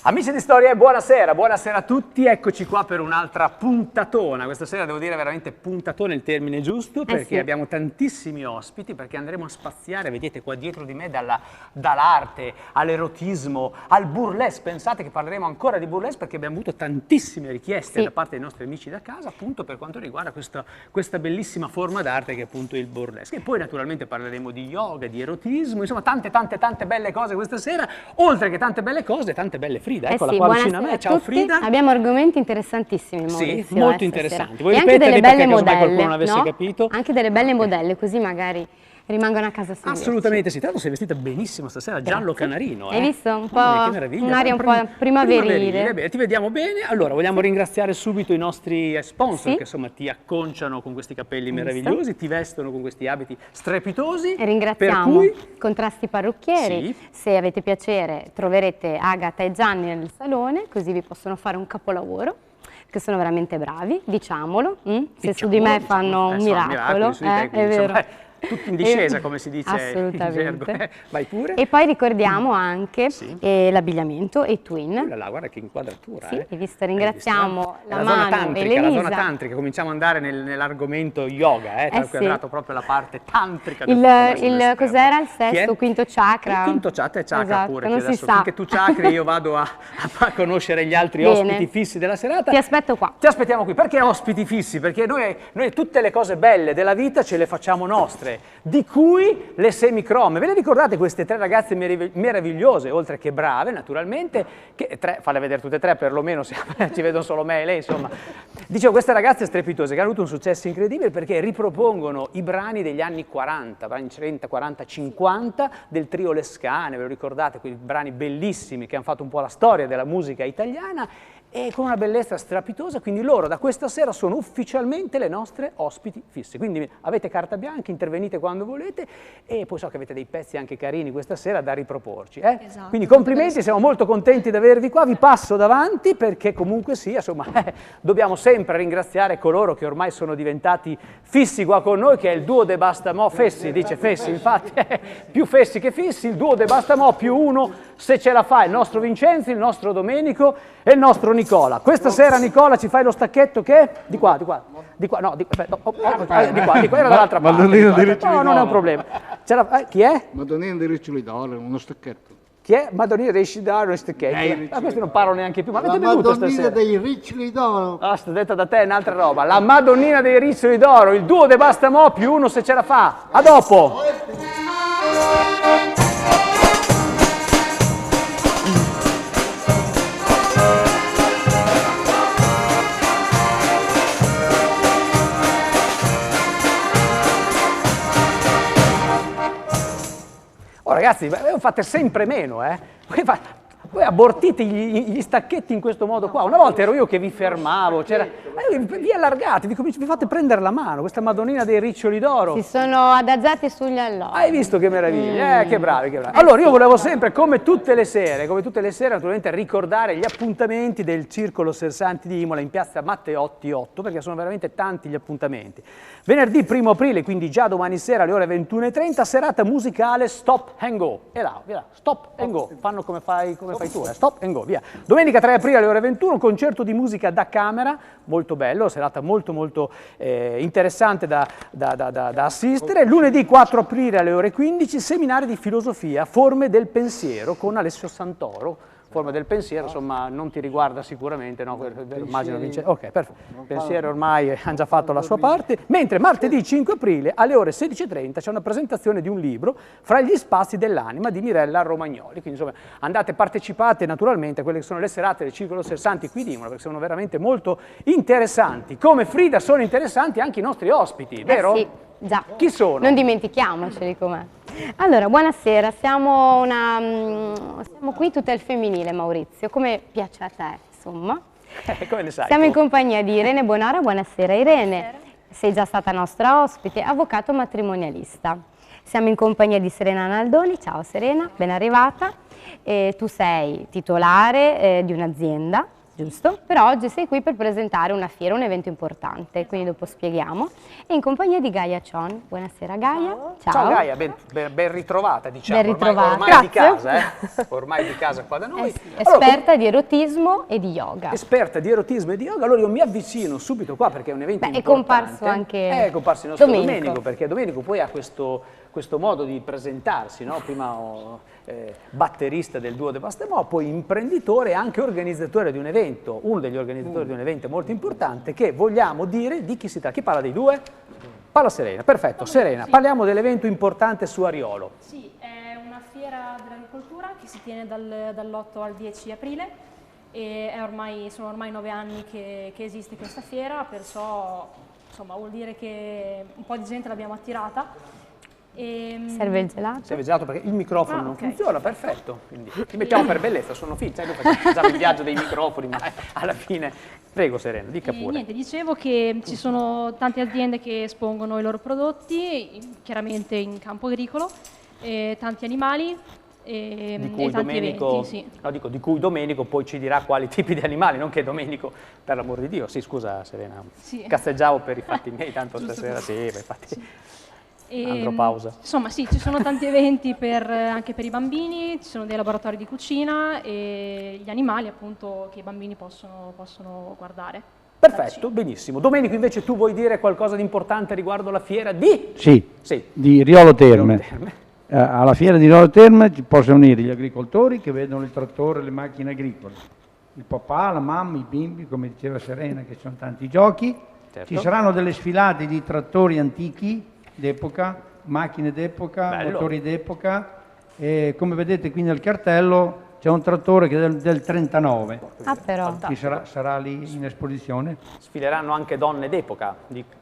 Amici di Storie, buonasera, buonasera a tutti, eccoci qua per un'altra puntatona. Questa sera devo dire veramente puntatona è il termine giusto, perché sì. abbiamo tantissimi ospiti, perché andremo a spaziare, vedete qua dietro di me, dall'arte all'erotismo, al burlesque. Pensate che parleremo ancora di burlesque perché abbiamo avuto tantissime richieste da parte dei nostri amici da casa, appunto per quanto riguarda questa bellissima forma d'arte che è appunto il burlesque. E poi naturalmente parleremo di yoga, di erotismo, insomma tante belle cose questa sera, oltre che tante belle cose, tante belle Frida. Eccola sì, qua vicino a me, ciao Frida. Abbiamo argomenti interessantissimi, Maurizio. Sì, molto interessanti. E anche delle belle modelle, qualcuno non avesse capito? Anche delle belle modelle, così magari rimangono a casa a seguirci. Assolutamente sì, tra l'altro sei vestita benissimo stasera, giallo canarino. Hai visto? Un po' un'aria un po' primaverile. Bene, ti vediamo bene. Allora, vogliamo ringraziare subito i nostri sponsor che insomma ti acconciano con questi capelli meravigliosi, ti vestono con questi abiti strepitosi. E ringraziamo Contrasti Parrucchieri. Se avete piacere troverete Agata e Gianni nel salone, così vi possono fare un capolavoro, che sono veramente bravi, diciamolo. Se su di me fanno un miracolo, è vero. Tutti in discesa, come si dice in gergo. Vai pure. E poi ricordiamo anche l'abbigliamento e Twin. Guarda che inquadratura. Sì, hai visto, ringraziamo la zona tantrica, la zona tantrica, cominciamo ad andare nell'argomento yoga, quadrato proprio la parte tantrica del cos'era il sesto, quinto chakra? Il quinto chakra è chakra pure, che adesso sa. finché tu chakri io vado a conoscere gli altri ospiti fissi della serata. Ti aspetto qua. Ti aspettiamo qui, perché ospiti fissi? Perché noi tutte le cose belle della vita ce le facciamo nostre, di cui le semicrome. Ve le ricordate queste tre ragazze meravigliose, oltre che brave naturalmente, che falle vedere tutte e tre perlomeno, ci vedo solo me e lei, insomma. Dicevo, queste ragazze strepitose che hanno avuto un successo incredibile perché ripropongono i brani degli anni 40, anni 30, 40, 50 del trio Lescane, ve lo ricordate, quei brani bellissimi che hanno fatto un po' la storia della musica italiana, e con una bellezza strepitosa, quindi loro da questa sera sono ufficialmente le nostre ospiti fisse. Quindi avete carta bianca, intervenite quando volete e poi so che avete dei pezzi anche carini questa sera da riproporci. Esatto, quindi complimenti, siamo molto contenti di avervi qua, vi passo davanti perché comunque sia, insomma, dobbiamo sempre ringraziare coloro che ormai sono diventati fissi qua con noi, che è il duo De Bastamo, Fessi, dice Fessi, infatti, più Fessi che fissi, il duo De Bastamo più uno, se ce la fa, il nostro Vincenzi, il nostro Domenico e il nostro Nicola. Questa sera Nicola ci fai lo stacchetto che? Di qua, era dall'altra parte. No, non è un problema. Chi è? Madonnina dei Riccioli d'Oro, uno stacchetto. Chi è? Madonnina dei Riccioli d'Oro, uno stacchetto. Ma questi non parlano neanche più, ma avete bevuto stasera? La Madonnina dei Riccioli d'Oro. Ah, sta detta da te è un'altra roba. La Madonnina dei Riccioli d'Oro, il duo De Bastamo più uno se ce la fa. A dopo! Ragazzi, voi fate sempre meno, voi abortite gli stacchetti in questo modo qua. Una volta ero io che vi fermavo, vi allargate, vi fate prendere la mano, questa Madonnina dei Riccioli d'Oro. Si sono adagiati sugli allori. Hai visto che meraviglia? Che bravi, che bravi. Allora io volevo sempre, come tutte le sere, naturalmente ricordare gli appuntamenti del Circolo Sersanti di Imola in piazza Matteotti 8, perché sono veramente tanti gli appuntamenti. Venerdì 1 aprile, quindi già domani sera alle ore 21:30, serata musicale Stop and Go. E là, Stop and Go, fanno come fai tu, Stop and Go, via. Domenica 3 aprile alle ore 21, concerto di musica da camera, molto bello, serata molto interessante da assistere. Lunedì 4 aprile alle ore 15, seminario di filosofia, forme del pensiero con Alessio Santoro. Forma del pensiero, insomma, non ti riguarda sicuramente, no? Immagino Vincenzo. Ok, perfetto. Pensiero ormai hanno già fatto la sua parte. Mentre martedì 5 aprile alle ore 16:30 c'è una presentazione di un libro, Fra gli spazi dell'anima, di Mirella Romagnoli. Quindi insomma andate, partecipate naturalmente a quelle che sono le serate del Circolo Sersanti qui di Imola, perché sono veramente molto interessanti. Come Frida sono interessanti anche i nostri ospiti, vero? Sì. Già. Chi sono? Non dimentichiamoceli com'è. Allora, buonasera, siamo qui tutte al femminile, Maurizio, come piace a te, insomma. Come ne sai? Siamo in compagnia di Irene Bonara, buonasera Irene. Buonasera. Sei già stata nostra ospite, avvocato matrimonialista. Siamo in compagnia di Serena Naldoni, ciao Serena, ben arrivata. Tu sei titolare di un'azienda giusto? Però oggi sei qui per presentare una fiera, un evento importante, quindi dopo spieghiamo. E in compagnia di Gaia Chon. Buonasera Gaia. Ciao Gaia, ben ritrovata, diciamo. Ben ritrovata. Ormai di casa, ormai di casa qua da noi. Sì, esperta di erotismo e di yoga. Esperta di erotismo e di yoga, allora io mi avvicino subito qua perché è un evento importante. È comparso anche è comparso il nostro Domenico, perché Domenico poi ha questo modo di presentarsi, no? Prima batterista del duo De Bastemò, poi imprenditore e anche organizzatore di un evento, uno degli organizzatori di un evento molto importante che vogliamo dire di chi si tratta. Chi parla dei due? Parla Serena, perfetto. Serena, parliamo dell'evento importante su Ariolo. Sì, è una fiera dell'agricoltura che si tiene dall'8 al 10 aprile e sono ormai 9 anni che esiste questa fiera, perciò insomma, vuol dire che un po' di gente l'abbiamo attirata. Serve il gelato? Serve il gelato perché il microfono non funziona, perfetto. Quindi ti mettiamo per bellezza, sono finti, noi facciamo il viaggio dei microfoni, ma alla fine... Prego Serena, dica pure. Niente, dicevo che ci sono tante aziende che espongono i loro prodotti, chiaramente in campo agricolo, tanti animali di cui tanti eventi, sì. No, dico, di cui Domenico poi ci dirà quali tipi di animali, non che Domenico, per l'amor di Dio. Sì, scusa Serena, sì. Cazzeggiavo per i fatti miei, tanto stasera sì, infatti... Sì. Andrò pausa. Insomma sì, ci sono tanti eventi anche per i bambini, ci sono dei laboratori di cucina e gli animali appunto che i bambini possono guardare. Perfetto, benissimo. Domenico invece tu vuoi dire qualcosa di importante riguardo la fiera di? Sì, di Riolo Terme. Alla fiera di Riolo Terme ci possono unire gli agricoltori che vedono il trattore e le macchine agricole, il papà, la mamma, i bimbi, come diceva Serena, che sono tanti giochi. Certo. Ci saranno delle sfilate di trattori antichi d'epoca, macchine d'epoca, motori d'epoca e come vedete qui nel cartello c'è un trattore che è del 39. Ah però. Che sarà lì in esposizione. Sfileranno anche donne d'epoca,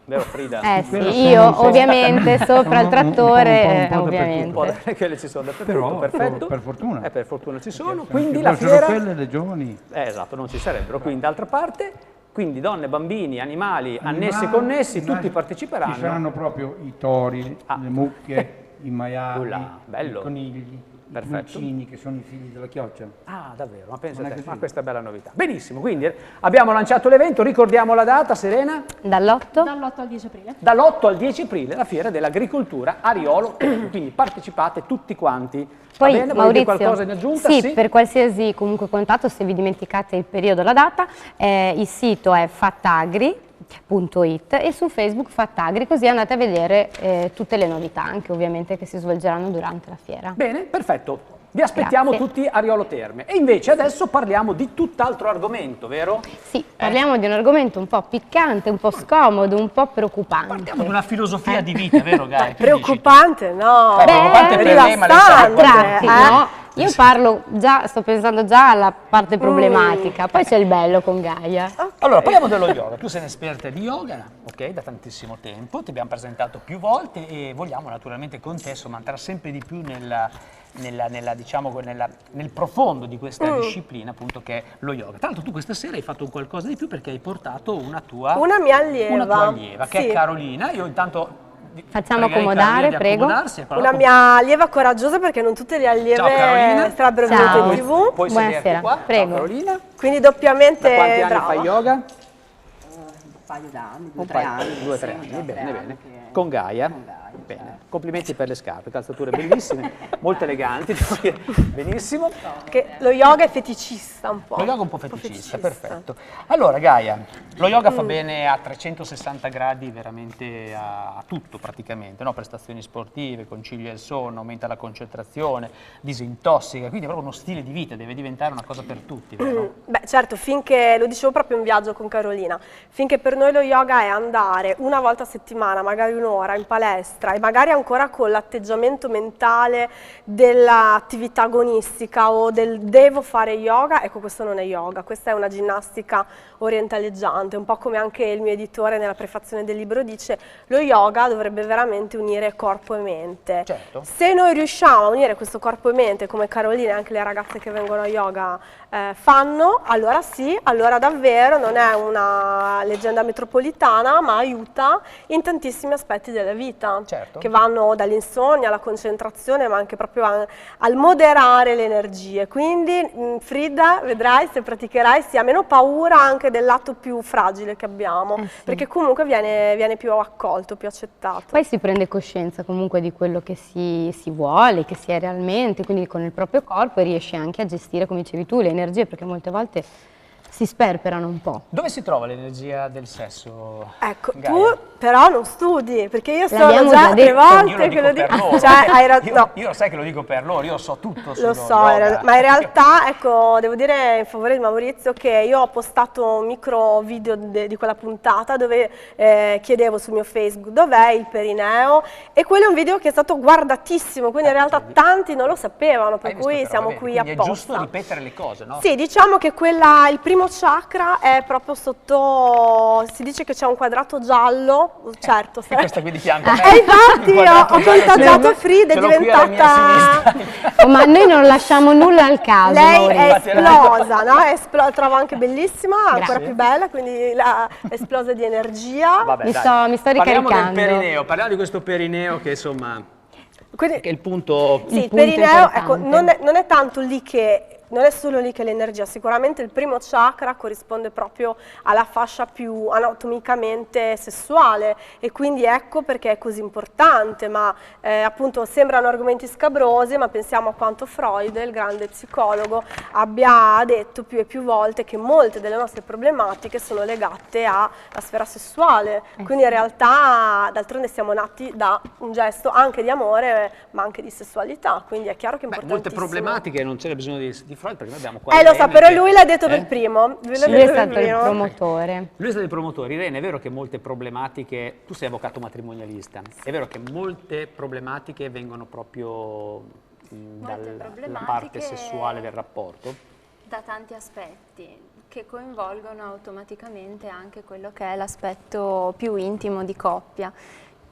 vero Frida? Sì, io ovviamente sopra il trattore, ovviamente. Quelle ci sono dappertutto, perfetto. Per fortuna. Per fortuna ci sono, quindi la fiera... quelle le giovani. Esatto, non ci sarebbero, quindi d'altra parte... Quindi donne, bambini, animali annessi e connessi, tutti parteciperanno. Ci saranno proprio i tori, le mucche, i maiali, i conigli, i pulcini che sono i figli della chioccia. Ah, davvero? Ma pensa te, ma questa è bella novità. Benissimo, quindi abbiamo lanciato l'evento, ricordiamo la data, Serena? Dall'8 al 10 aprile. Dall'8 al 10 aprile, la fiera dell'agricoltura Ariolo, quindi partecipate tutti quanti. Poi bene? Maurizio, qualcosa in aggiunta? Sì, per qualsiasi comunque contatto, se vi dimenticate il periodo, la data, il sito è fattagri.it e su Facebook Fattagri, così andate a vedere tutte le novità, anche ovviamente che si svolgeranno durante la fiera. Bene, perfetto. Vi aspettiamo tutti a Riolo Terme. E invece adesso parliamo di tutt'altro argomento, vero? Sì, parliamo di un argomento un po' piccante, un po' scomodo, un po' preoccupante. Parliamo di una filosofia di vita, vero Gaia? Preoccupante, no? Preoccupante per lei, ma lei sa no? Io parlo già, sto pensando già alla parte problematica, poi c'è il bello con Gaia. Allora, parliamo dello yoga. Tu sei un'esperta di yoga, ok, da tantissimo tempo, ti abbiamo presentato più volte e vogliamo naturalmente con te entrare sempre di più nel profondo di questa disciplina appunto che è lo yoga. Tra l'altro tu questa sera hai fatto un qualcosa di più perché hai portato una mia allieva, che è Carolina. Io intanto facciamo accomodare, prego. Una mia allieva coraggiosa perché non tutte le allieve sarebbero venute in TV. Puoi buonasera, qua. prego. Ciao Carolina. Quindi doppiamente da quanti anni brava. fai yoga? Un paio d'anni, 2 o 3 anni. 2 o 3 anni, bene. Con Gaia. Bene. Complimenti per le scarpe, calzature bellissime, molto eleganti, benissimo. Che lo yoga è feticista un po'. Lo yoga è un po' feticista, perfetto. Allora Gaia, lo yoga fa bene a 360 gradi veramente a tutto praticamente, no? Prestazioni sportive, concilia il sonno, aumenta la concentrazione, disintossica, quindi è proprio uno stile di vita, deve diventare una cosa per tutti, vero? Beh certo, finché, lo dicevo proprio in viaggio con Carolina, finché per noi lo yoga è andare una volta a settimana, magari un'ora in palestra e magari ancora con l'atteggiamento mentale dell'attività agonistica o del devo fare yoga, ecco questo non è yoga, questa è una ginnastica orientaleggiante, un po' come anche il mio editore nella prefazione del libro dice, lo yoga dovrebbe veramente unire corpo e mente. Certo. Se noi riusciamo a unire questo corpo e mente come Carolina e anche le ragazze che vengono a yoga fanno, allora sì, allora davvero non è una leggenda metropolitana ma aiuta in tantissimi aspetti della vita. certo. che vanno dall'insonnia alla concentrazione, ma anche proprio al moderare le energie. Quindi Frida, vedrai, se praticherai, si ha meno paura anche del lato più fragile che abbiamo, perché comunque viene più accolto, più accettato. Poi si prende coscienza comunque di quello che si vuole, che si è realmente, quindi con il proprio corpo, e riesce anche a gestire, come dicevi tu, le energie, perché molte volte si sperperano un po'. Dove si trova l'energia del sesso? Ecco, Gaia? tu però non studi, perché io sono L'abbiamo già già 3 detto. volte Io che lo dico. per loro. Cioè, no. Io sai che lo dico per loro, io so tutto Lo sullo so, yoga. ma in realtà, ecco, devo dire in favore di Maurizio che io ho postato un micro video di quella puntata dove chiedevo sul mio Facebook dov'è il perineo, e quello è un video che è stato guardatissimo, quindi in realtà tanti non lo sapevano, per Hai visto cui però, siamo vedi? qui Quindi apposta. è giusto ripetere le cose, no? Sì, diciamo che il primo chakra è proprio sotto, si dice che c'è un quadrato giallo, certo. E questa qui di fianco. E infatti Il ho quadrato giallo contagiato ce Frida, è l'ho qui alla mia diventata... sinistra. Oh, ma noi non lasciamo nulla al caso, Lei Maurizio. è esplosa, no? La trovo anche bellissima, ancora Grazie. più bella, quindi è esplosa di energia. Vabbè, Mi dai. sto Parliamo del ricaricando. perineo, parliamo di questo perineo che insomma, Quindi, che è il punto... sì, il punto perineo, ecco, importante. non è tanto lì che... Non è solo lì che l'energia, sicuramente il primo chakra corrisponde proprio alla fascia più anatomicamente sessuale, e quindi ecco perché è così importante, ma appunto sembrano argomenti scabrosi, ma pensiamo a quanto Freud, il grande psicologo, abbia detto più e più volte che molte delle nostre problematiche sono legate alla sfera sessuale, quindi in realtà d'altronde siamo nati da un gesto anche di amore, ma anche di sessualità, quindi è chiaro che è Beh, importantissimo. molte problematiche non c'è bisogno di Freud, perché noi abbiamo qua Lo so, Irene però che- lui l'ha detto per primo. Lui l'ha Lui è detto per stato il primo. promotore. Lui è stato il promotore. Irene, è vero che molte problematiche, tu sei avvocato matrimonialista, è vero che molte problematiche vengono proprio dalla problematiche- parte sessuale del rapporto? Da tanti aspetti che coinvolgono automaticamente anche quello che è l'aspetto più intimo di coppia.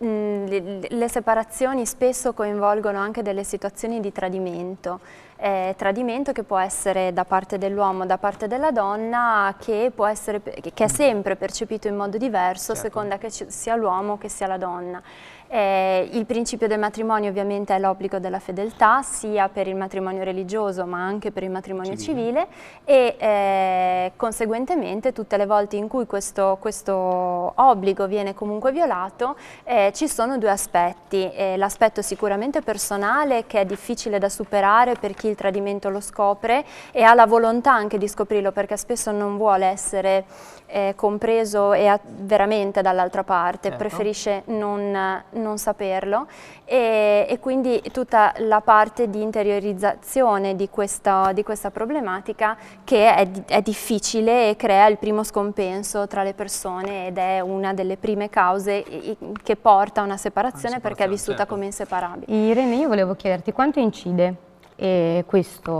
Le separazioni spesso coinvolgono anche delle situazioni di tradimento che può essere da parte dell'uomo, da parte della donna, che è sempre percepito in modo diverso, Certo. seconda che sia l'uomo che sia la donna. Il principio del matrimonio ovviamente è l'obbligo della fedeltà, sia per il matrimonio religioso ma anche per il matrimonio civile, e conseguentemente tutte le volte in cui questo obbligo viene comunque violato ci sono due aspetti: l'aspetto sicuramente personale, che è difficile da superare per chi il tradimento lo scopre e ha la volontà anche di scoprirlo, perché spesso non vuole essere compreso veramente dall'altra parte, Certo. preferisce non saperlo, e quindi tutta la parte di interiorizzazione di questa problematica, che è difficile e crea il primo scompenso tra le persone, ed è una delle prime cause che porta a una separazione, perché è vissuta certo. come inseparabile. Irene, io volevo chiederti quanto incide questo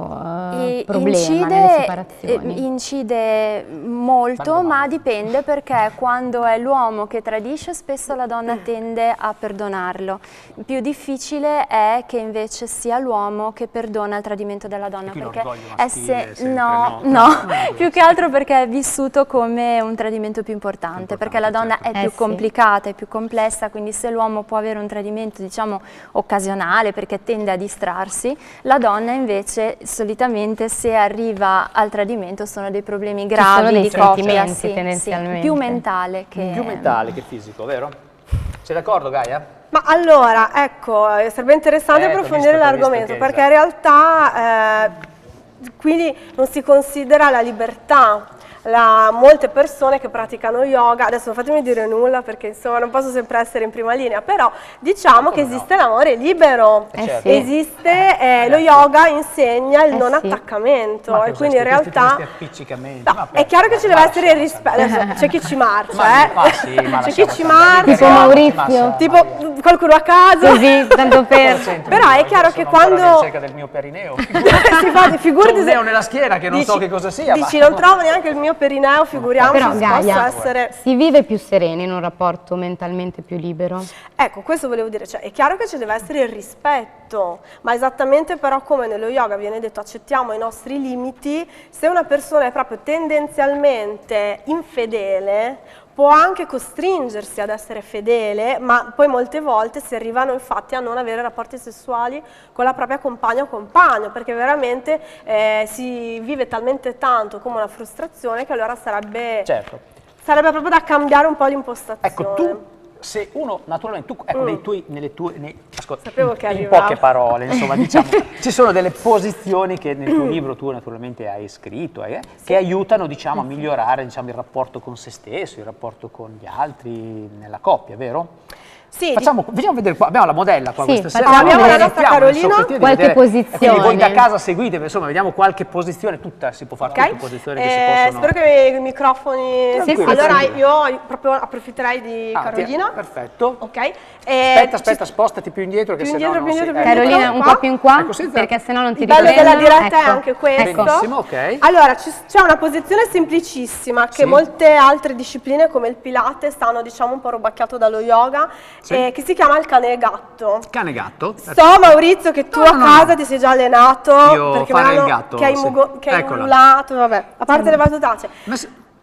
problema nelle separazioni? Incide molto, Quando ma mai? dipende, perché quando è l'uomo che tradisce spesso la donna tende a perdonarlo. Più difficile è che invece sia l'uomo che perdona il tradimento della donna, qui perché l'orgoglio maschile sempre, no, no? più che altro perché è vissuto come un tradimento più importante, perché la donna certo. è più sì. complicata, è più complessa, quindi se l'uomo può avere un tradimento, diciamo, occasionale, perché tende a distrarsi, la donna invece solitamente, se arriva al tradimento, sono dei problemi sono gravi dei di coppia, sentimenti, tendenzialmente. più mentale che... Più mentale che fisico, vero? Sei d'accordo, Gaia? Ma allora, ecco, sarebbe interessante T'ho approfondire visto l'argomento, che- perché in realtà quindi non si considera la libertà. Molte persone che praticano yoga, adesso non fatemi dire nulla perché insomma non posso sempre essere in prima linea, però diciamo che esiste l'amore libero, certo. esiste, lo yoga insegna il non sì. attaccamento, Ma e cos'è, quindi in questi realtà appiccicamenti? no, Vabbè, è chiaro che ci deve essere il lascia, rispetto. Adesso c'è chi ci marcia, Ma sì, ma c'è chi lasciamo ci stare. marcia, Tipo Maurizio. tipo qualcuno a caso. Così, tanto per... Senti, Però è io chiaro sono che ancora quando- alla ricerca del mio perineo. si fa, figurati C'ho un se- neo nella schiena che non so che cosa sia, Dici, ma- non trovo neanche il mio perineo, figuriamoci Però, se Gaia, possa essere... si vive più sereni in un rapporto mentalmente più libero? Ecco, questo volevo dire, cioè è chiaro che ci deve essere il rispetto, ma esattamente però come nello yoga viene detto accettiamo i nostri limiti, se una persona è proprio tendenzialmente infedele, può anche costringersi ad essere fedele, ma poi molte volte si arrivano infatti a non avere rapporti sessuali con la propria compagna o compagno, perché veramente si vive talmente tanto come una frustrazione che allora sarebbe proprio da cambiare un po' l'impostazione. Ecco, tu, se uno, naturalmente, tu, ecco, Sapevo che in poche parole, insomma, diciamo, ci sono delle posizioni che nel tuo libro tu naturalmente hai scritto, che aiutano, diciamo, a migliorare, diciamo, il rapporto con se stesso, il rapporto con gli altri, nella coppia, vero? Sì, vediamo vedere qua, abbiamo la modella qua questa sera. Abbiamo la nostra Carolina, qualche posizione. Quindi voi da casa seguite, insomma, vediamo qualche posizione, tutta si può fare, tutte posizioni che si possono. Spero che i microfoni... Allora io proprio approfitterei di Carolina. Perfetto. Ok. Aspetta, spostati più indietro che sennò non si... Carolina, un po' più in qua, perché sennò non ti riprendono. Il bello della diretta è anche questo. Benissimo, ok. Allora, c'è una posizione semplicissima che molte altre discipline come il Pilate stanno, diciamo, un po' rubacchiato dallo yoga, che si chiama il cane e gatto. Cane e gatto? So, Maurizio, che tu a casa ti sei già allenato. Io perché farei il gatto, che hai ululato, vabbè, a parte le battutacce.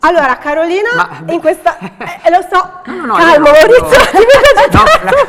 Allora, Carolina, in questa... lo so, calmo Maurizio,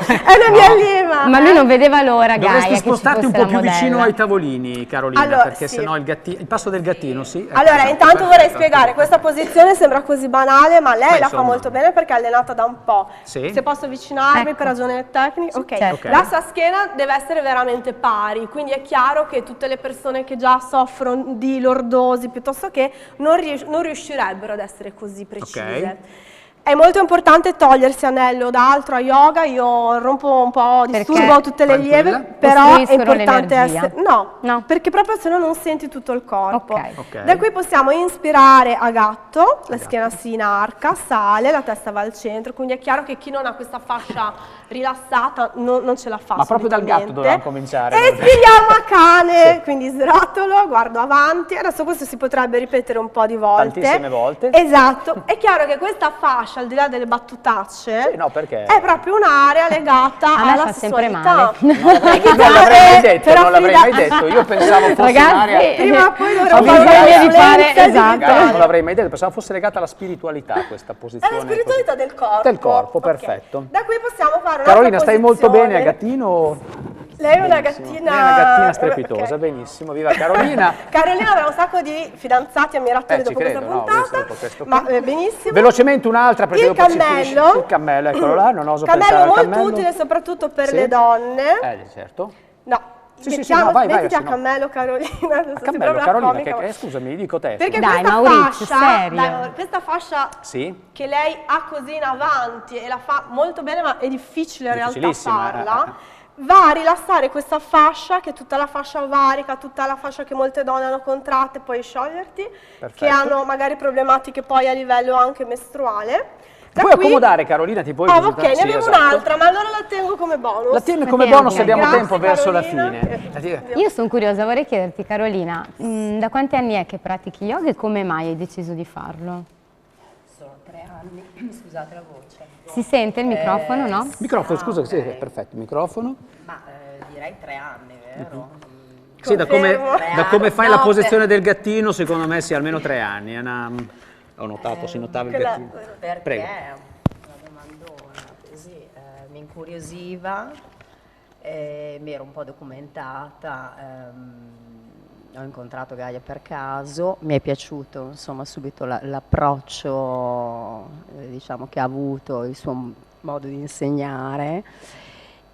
è una mia allieva. Ma lui non vedeva l'ora, Gaia, dovresti spostarti un po' più vicino ai tavolini, Carolina, allora, perché sennò il passo del gattino, sì. Allora, intanto vorrei spiegare, questa posizione sembra così banale, ma lei la fa molto bene perché è allenata da un po'. Se posso avvicinarmi per ragioni tecniche? Ok. La sua schiena deve essere veramente pari, quindi è chiaro che tutte le persone che già soffrono di lordosi, piuttosto che, non riuscirebbero ad essere così precise. È molto importante togliersi anello da altro a yoga, io rompo un po', disturbo tutte le lieve, però è importante essere... No, perché proprio se no non senti tutto il corpo. Da qui possiamo inspirare a gatto, la schiena si inarca, sale, la testa va al centro, quindi è chiaro che chi non ha questa fascia rilassata non ce la fa. Ma proprio dal gatto dobbiamo cominciare. Espiriamo a cane, quindi srotolo, guardo avanti, adesso questo si potrebbe ripetere un po' di volte. Tantissime volte. Esatto, è chiaro che questa fascia, al di là delle battutacce, perché è proprio un'area legata alla sessualità. Non l'avrei mai detto, io pensavo fosse un'area... Prima o poi non l'avrei mai detto, pensavo fosse legata alla spiritualità questa posizione. È la spiritualità del corpo. Del corpo, perfetto. Da qui possiamo fare Carolina, stai molto bene a gattino? Lei è una gattina... Lei è una gattina strepitosa, benissimo, viva Carolina. Carolina avrà un sacco di fidanzati ammiratori dopo questa puntata, ma benissimo. Velocemente un'altra, perché il cammello. Il cammello, eccolo là, non oso pensare al cammello. Molto utile soprattutto per le donne. Certo. No. Mettiti a cammello, Carolina. A cammello, Carolina, scusami, dico te. Perché dai, Maurizio, serio. Questa fascia che lei ha così in avanti e la fa molto bene, ma è difficile in realtà farla. Va a rilassare questa fascia, che è tutta la fascia ovarica, tutta la fascia che molte donne hanno contratte, puoi scioglierti, che hanno magari problematiche poi a livello anche mestruale. Puoi accomodare, Carolina, ti puoi ok, ne avevo un'altra, ma allora la tengo come bonus. La tieni come bonus se abbiamo tempo verso la fine. Io sono curiosa, vorrei chiederti, Carolina, da quanti anni è che pratichi yoga e come mai hai deciso di farlo? Sono 3 anni, scusate la voce. Si sente il microfono, no? Microfono, scusa, sì, perfetto, microfono. Ma direi 3 anni, vero? Sì, da come fai la posizione del gattino, secondo me sì, almeno 3 anni. Ho notato, si notava il gattino. Perché Prego. è una domandona, così mi incuriosiva, mi ero un po' documentata, ho incontrato Gaia per caso, mi è piaciuto insomma subito l'approccio diciamo, che ha avuto, il suo modo di insegnare,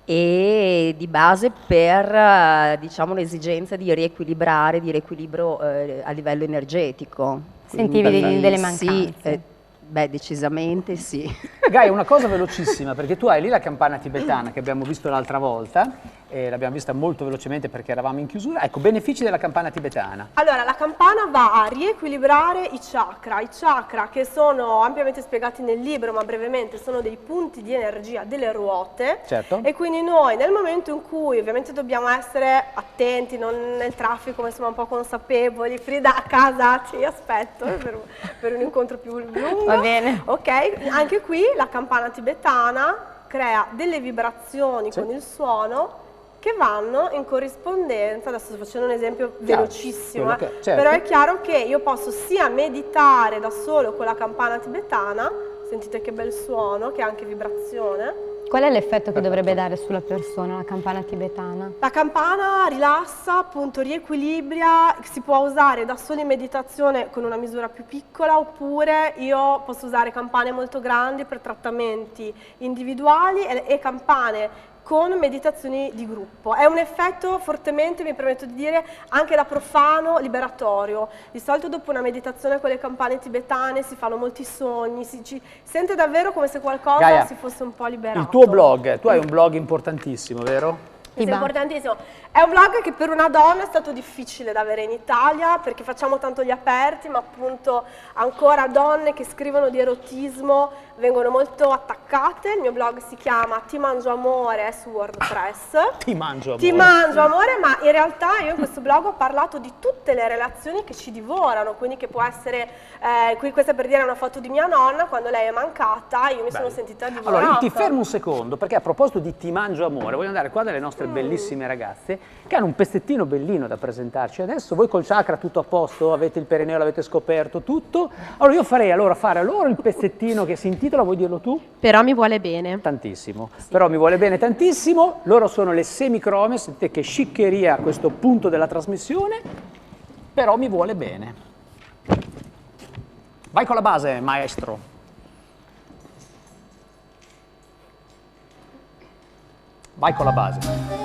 e di base per diciamo, l'esigenza di riequilibrare, di riequilibrio a livello energetico. Sentivi delle mancanze? Sì, decisamente sì. Gaia, una cosa velocissima, perché tu hai lì la campana tibetana che abbiamo visto l'altra volta, e l'abbiamo vista molto velocemente perché eravamo in chiusura. Ecco, benefici della campana tibetana. Allora, la campana va a riequilibrare i chakra che sono ampiamente spiegati nel libro, ma brevemente sono dei punti di energia delle ruote. Certo. E quindi noi nel momento in cui ovviamente dobbiamo essere attenti, non nel traffico, ma insomma un po' consapevoli. Frida, a casa ti aspetto per un incontro più lungo. Va bene. Ok, anche qui la campana tibetana crea delle vibrazioni con il suono che vanno in corrispondenza, adesso sto facendo un esempio velocissimo, però è chiaro che io posso sia meditare da solo con la campana tibetana, Sentite che bel suono, che ha anche vibrazione. Qual è l'effetto che dovrebbe dare sulla persona la campana tibetana? La campana rilassa, appunto riequilibria, si può usare da solo in meditazione con una misura più piccola, oppure io posso usare campane molto grandi per trattamenti individuali e campane con meditazioni di gruppo. È un effetto fortemente, mi permetto di dire, anche da profano, liberatorio. Di solito dopo una meditazione con le campane tibetane si fanno molti sogni, si sente davvero come se qualcosa Gaia, si fosse un po' liberato. Il tuo blog, tu hai un blog importantissimo, vero? È importantissimo. È un blog che per una donna è stato difficile da avere in Italia, perché facciamo tanto gli aperti, ma appunto ancora donne che scrivono di erotismo vengono molto attaccate. Il mio blog si chiama Ti mangio amore, è su WordPress. Ti mangio amore. Ti mangio amore, ma in realtà io in questo blog ho parlato di tutte le relazioni che ci divorano, quindi che può essere, qui questa per dire è una foto di mia nonna, quando lei è mancata io mi sono sentita divorata. Allora io ti fermo un secondo, perché a proposito di Ti mangio amore, voglio andare qua dalle nostre bellissime ragazze che hanno un pezzettino bellino da presentarci adesso. Voi col chakra tutto a posto, avete il perineo, l'avete scoperto tutto. Allora io farei fare a loro il pezzettino che si intitola, vuoi dirlo tu? Però mi vuole bene. Tantissimo, sì. Però mi vuole bene tantissimo. Loro sono le semicrome, sentite che sciccheria a questo punto della trasmissione, però mi vuole bene. Vai con la base, maestro. Vai con la base.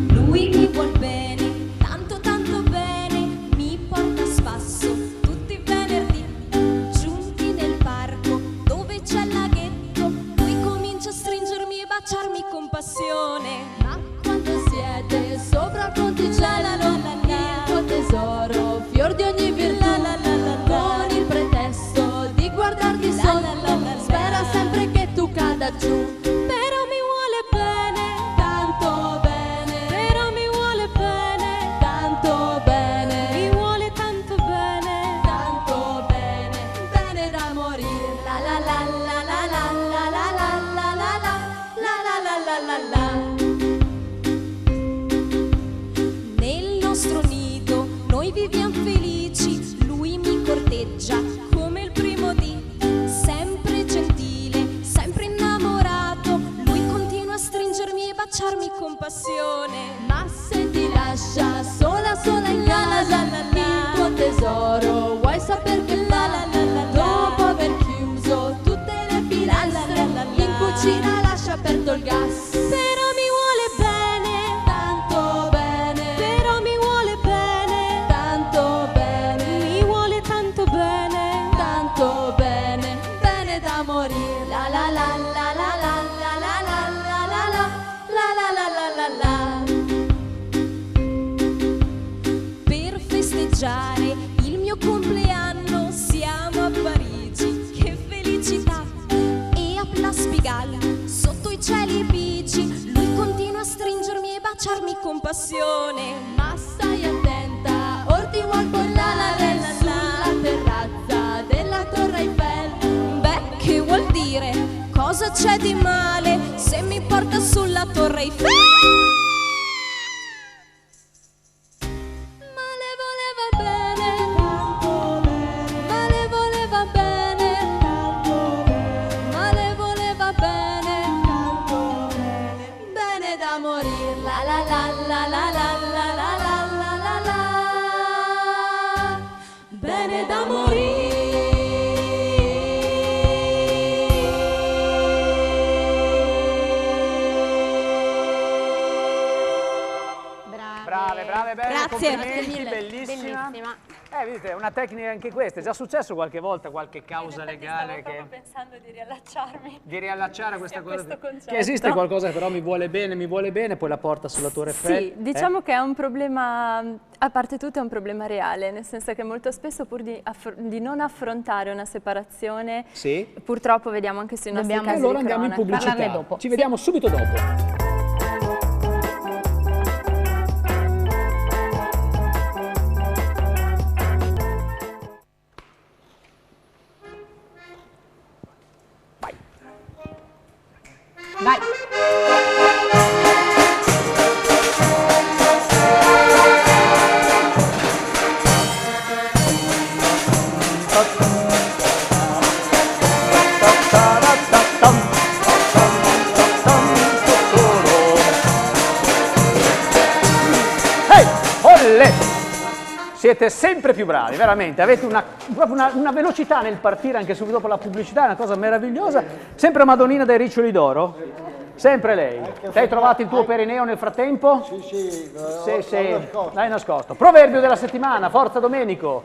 Lui mi vuol bene, tanto tanto bene, mi porta a spasso tutti i venerdì, giunti nel parco dove c'è il laghetto, lui comincia a stringermi e baciarmi con passione. Ma quando siete sopra il ponticello, il tuo tesoro, fior di ogni virtù, con il pretesto di guardarti sotto, spera sempre che tu cada giù. Però mi vuole bene, tanto bene, però mi vuole bene, tanto bene, mi vuole tanto bene, bene da morire. La la la la la la la la la la la la la la. Nel nostro nido noi viviamo felici, lui mi corteggia come il primo dì, sempre gentile, sempre innamorato, lui continua a stringermi e baciarmi con passione. Ma se ti lascia sola sola in casa, il tuo tesoro, vuoi saper che fa? Dopo aver chiuso tutte le finestre, in cucina lascia aperto il gas. Però mi vuole bene, tanto bene, però mi vuole bene, tanto bene, mi vuole tanto bene, bene da morire. La la la la la la la la la la la la la. Per festeggiare il mio compleanno siamo a Parigi, che felicità! E a Place Pigalle, sotto i cieli bici, lui continua a stringermi e baciarmi con passione. Ma stai attenta, or ti vuol portare sulla terrazza della Torre Eiffel. Beh, che vuol dire? Cosa c'è di male se mi porta sulla Torre Eiffel? Ma le voleva bene, tanto bene, ma le voleva bene, tanto bene, ma le voleva bene, tanto bene, bene da morire. La la la la la la la la la la la, bene da morire. Brave, belle, Grazie. complimenti, bellissima. Vedete, è una tecnica anche questa. È già successo qualche volta, qualche causa legale che... Stavo pensando di riallacciarmi. Di riallacciare questa cosa. questo concetto. Che esiste qualcosa che però mi vuole bene, poi la porta sulla Torre Eiffel. Sì, diciamo che è un problema, a parte tutto è un problema reale, nel senso che molto spesso pur di non affrontare una separazione, Sì. purtroppo vediamo anche sui nostri casi Allora di andiamo in cronaca. pubblicità. Parlarne dopo. Ci vediamo subito dopo. Vai. Siete sempre più bravi, veramente, avete proprio una velocità nel partire anche subito dopo la pubblicità, è una cosa meravigliosa. Sempre Madonnina dai Riccioli d'Oro? Sempre lei. Ti hai trovato il tuo perineo nel frattempo? Sì. L'hai nascosto. Proverbio della settimana, forza Domenico.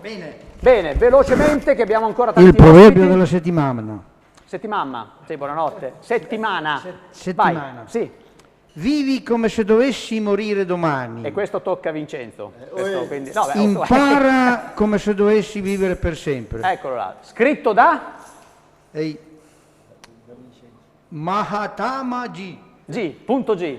Bene, velocemente che abbiamo ancora tanti Il proverbio ospiti. della settimana. Settimana, sì, buonanotte. Settimana. Settimana. Vai, sì. Vivi come se dovessi morire domani. E questo tocca a Vincenzo. Questo, quindi, no, beh, Impara come se dovessi vivere per sempre. Eccolo là. Scritto da? Ehi. Mahatma G. G.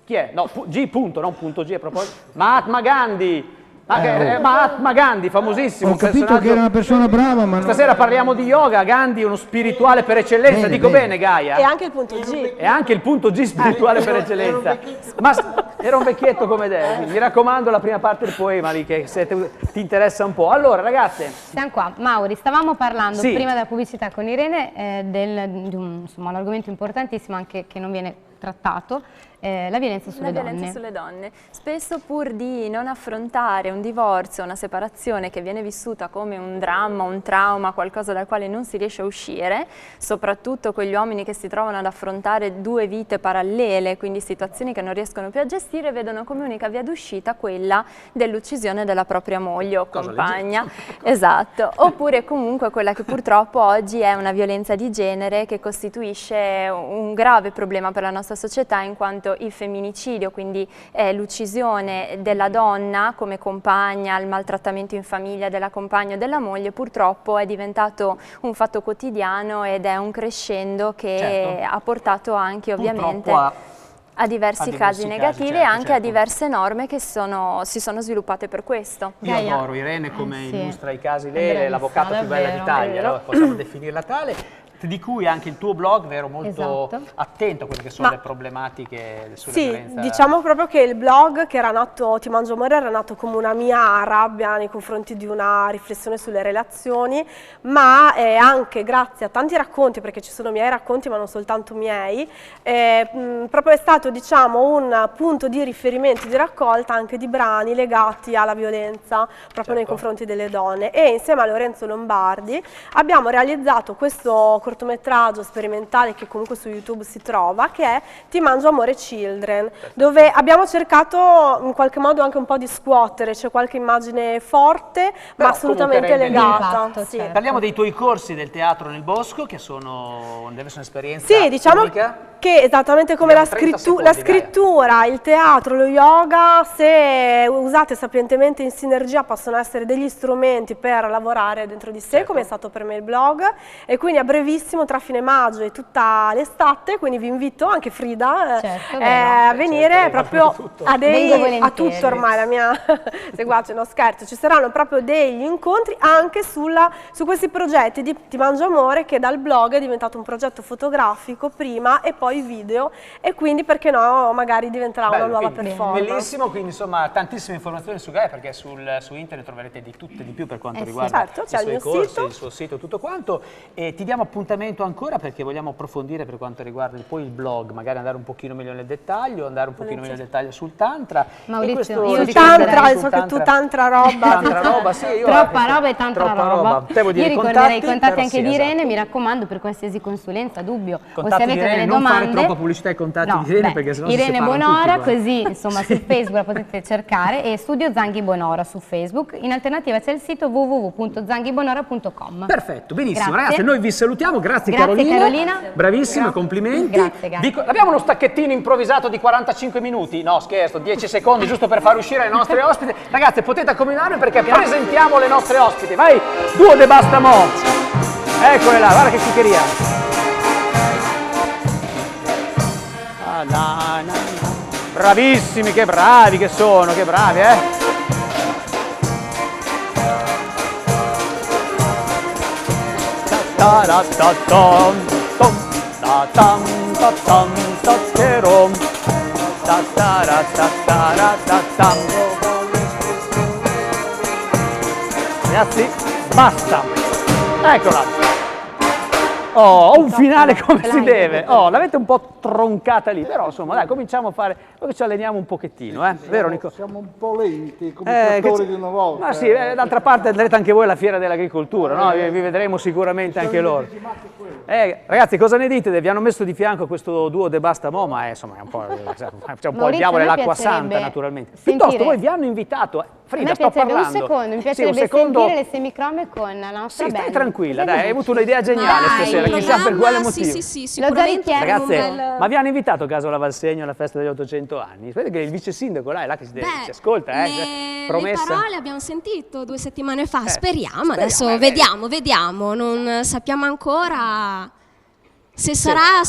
Chi è? No, G punto, non punto G a proposito. Mahatma Gandhi. Mahatma Gandhi, famosissimo. Ho capito che era una persona brava, ma Stasera parliamo di yoga, Gandhi è uno spirituale per eccellenza, dico bene Gaia? E anche il punto G. E anche il punto G spirituale per eccellenza. Ma era un vecchietto come te, mi raccomando la prima parte del poema lì che se ti interessa un po'. Allora ragazze. Siamo qua. Mauri, stavamo parlando Sì. prima della pubblicità con Irene di un argomento importantissimo anche che non viene trattato, la violenza sulle donne. La violenza sulle donne. Spesso pur di non affrontare un divorzio, una separazione che viene vissuta come un dramma, un trauma, qualcosa dal quale non si riesce a uscire, soprattutto quegli uomini che si trovano ad affrontare due vite parallele, quindi situazioni che non riescono più a gestire, vedono come unica via d'uscita quella dell'uccisione della propria moglie o compagna. Esatto. Oppure comunque quella che purtroppo oggi è una violenza di genere che costituisce un grave problema per la nostra società, in quanto il femminicidio, quindi l'uccisione della donna come compagna, il maltrattamento in famiglia della compagna o della moglie, purtroppo è diventato un fatto quotidiano ed è un crescendo che ha portato anche ovviamente a diversi casi negativi e anche a diverse norme che si sono sviluppate per questo. Io adoro Irene come illustra i casi, lei è l'avvocata più bella d'Italia, no? Possiamo definirla tale. Di cui anche il tuo blog, vero, molto attento a quelle che sono le problematiche sulla violenza. Diciamo proprio che il blog che era nato, Ti mangio amore, era nato come una mia rabbia nei confronti di una riflessione sulle relazioni, ma anche grazie a tanti racconti, perché ci sono miei racconti ma non soltanto miei, proprio è stato diciamo un punto di riferimento, di raccolta anche di brani legati alla violenza proprio nei confronti delle donne, e insieme a Lorenzo Lombardi abbiamo realizzato questo cortometraggio sperimentale che comunque su YouTube si trova, che è Ti mangio amore Children, dove abbiamo cercato in qualche modo anche un po' di scuotere, c'è qualche immagine forte ma assolutamente legata. Parliamo dei tuoi corsi del teatro nel bosco, che deve essere un'esperienza diciamo unica. Che esattamente come la scrittura, il teatro, lo yoga, se usate sapientemente in sinergia, possono essere degli strumenti per lavorare dentro di sé, come è stato per me il blog, e quindi a brevissimo, tra fine maggio e tutta l'estate, quindi vi invito, anche Frida, a venire proprio a tutto ormai, la mia seguace, no scherzo, ci saranno proprio degli incontri anche su questi progetti di Ti mangio amore, che dal blog è diventato un progetto fotografico prima e poi video, e quindi perché no magari diventerà una nuova performance. Bellissimo, quindi insomma tantissime informazioni su Gaia, perché su internet troverete di tutto e di più per quanto riguarda i suoi corsi, il suo sito, tutto quanto, e ti diamo appuntamento ancora perché vogliamo approfondire per quanto riguarda poi il blog, magari andare un pochino meglio nel dettaglio, andare un pochino meglio nel dettaglio sul tantra. Maurizio, sul tantra, so che tu tantra roba. Tanta roba, sì, io troppa roba e tanta roba. Devo dire, io ricorderei i contatti anche di Irene, mi raccomando, per qualsiasi consulenza, dubbio, o se avete delle domande. Non fare troppa pubblicità ai contatti di Irene, perché sennò Irene si Bonora, tutti, così insomma su Facebook la potete cercare, e Studio Zanghi Bonora su Facebook. In alternativa c'è il sito www.zanghibonora.com. Perfetto, benissimo. Grazie. Ragazzi, noi vi salutiamo, grazie Carolina. Bravissima, complimenti. Grazie. Abbiamo uno stacchettino improvvisato di 45 minuti, no scherzo, 10 secondi giusto per far uscire le nostre ospiti. Ragazzi, potete accomodarvi perché presentiamo le nostre ospiti. Vai, duo de Bastamo. Eccole là, guarda che chicheria. Bravissimi, che bravi che sono, che bravi, tatam, taterom, tatara, tatara, tatam. Ragazzi, basta. Eccola. Oh, ho un finale come si deve. Oh, l'avete un po' troncata lì, però insomma, dai, cominciamo a fare, poi ci alleniamo un pochettino, vero Nico? Siamo un po' lenti, come i trattori di una volta. Ma sì, d'altra parte andrete anche voi alla fiera dell'agricoltura, no? Vi vedremo sicuramente anche loro. Ragazzi, cosa ne dite? Vi hanno messo di fianco questo duo De Bastamo, ma insomma, è un po', c'è un po' il diavolo e l'acqua santa, naturalmente. Piuttosto, voi vi hanno invitato, Frida, sto parlando. Un secondo, mi piacerebbe sentire le semicrome con la nostra band. Stai tranquilla, dai, hai avuto un'idea geniale stasera, chissà per quale motivo. Sì, sicuramente. Ragazze, ma vi hanno invitato a caso alla Valsegno alla festa degli 800 anni? Sapete che il vice sindaco là è là che si ascolta, promessa. Le parole abbiamo sentito 2 settimane fa, speriamo, adesso vediamo, non sappiamo ancora. Se sarà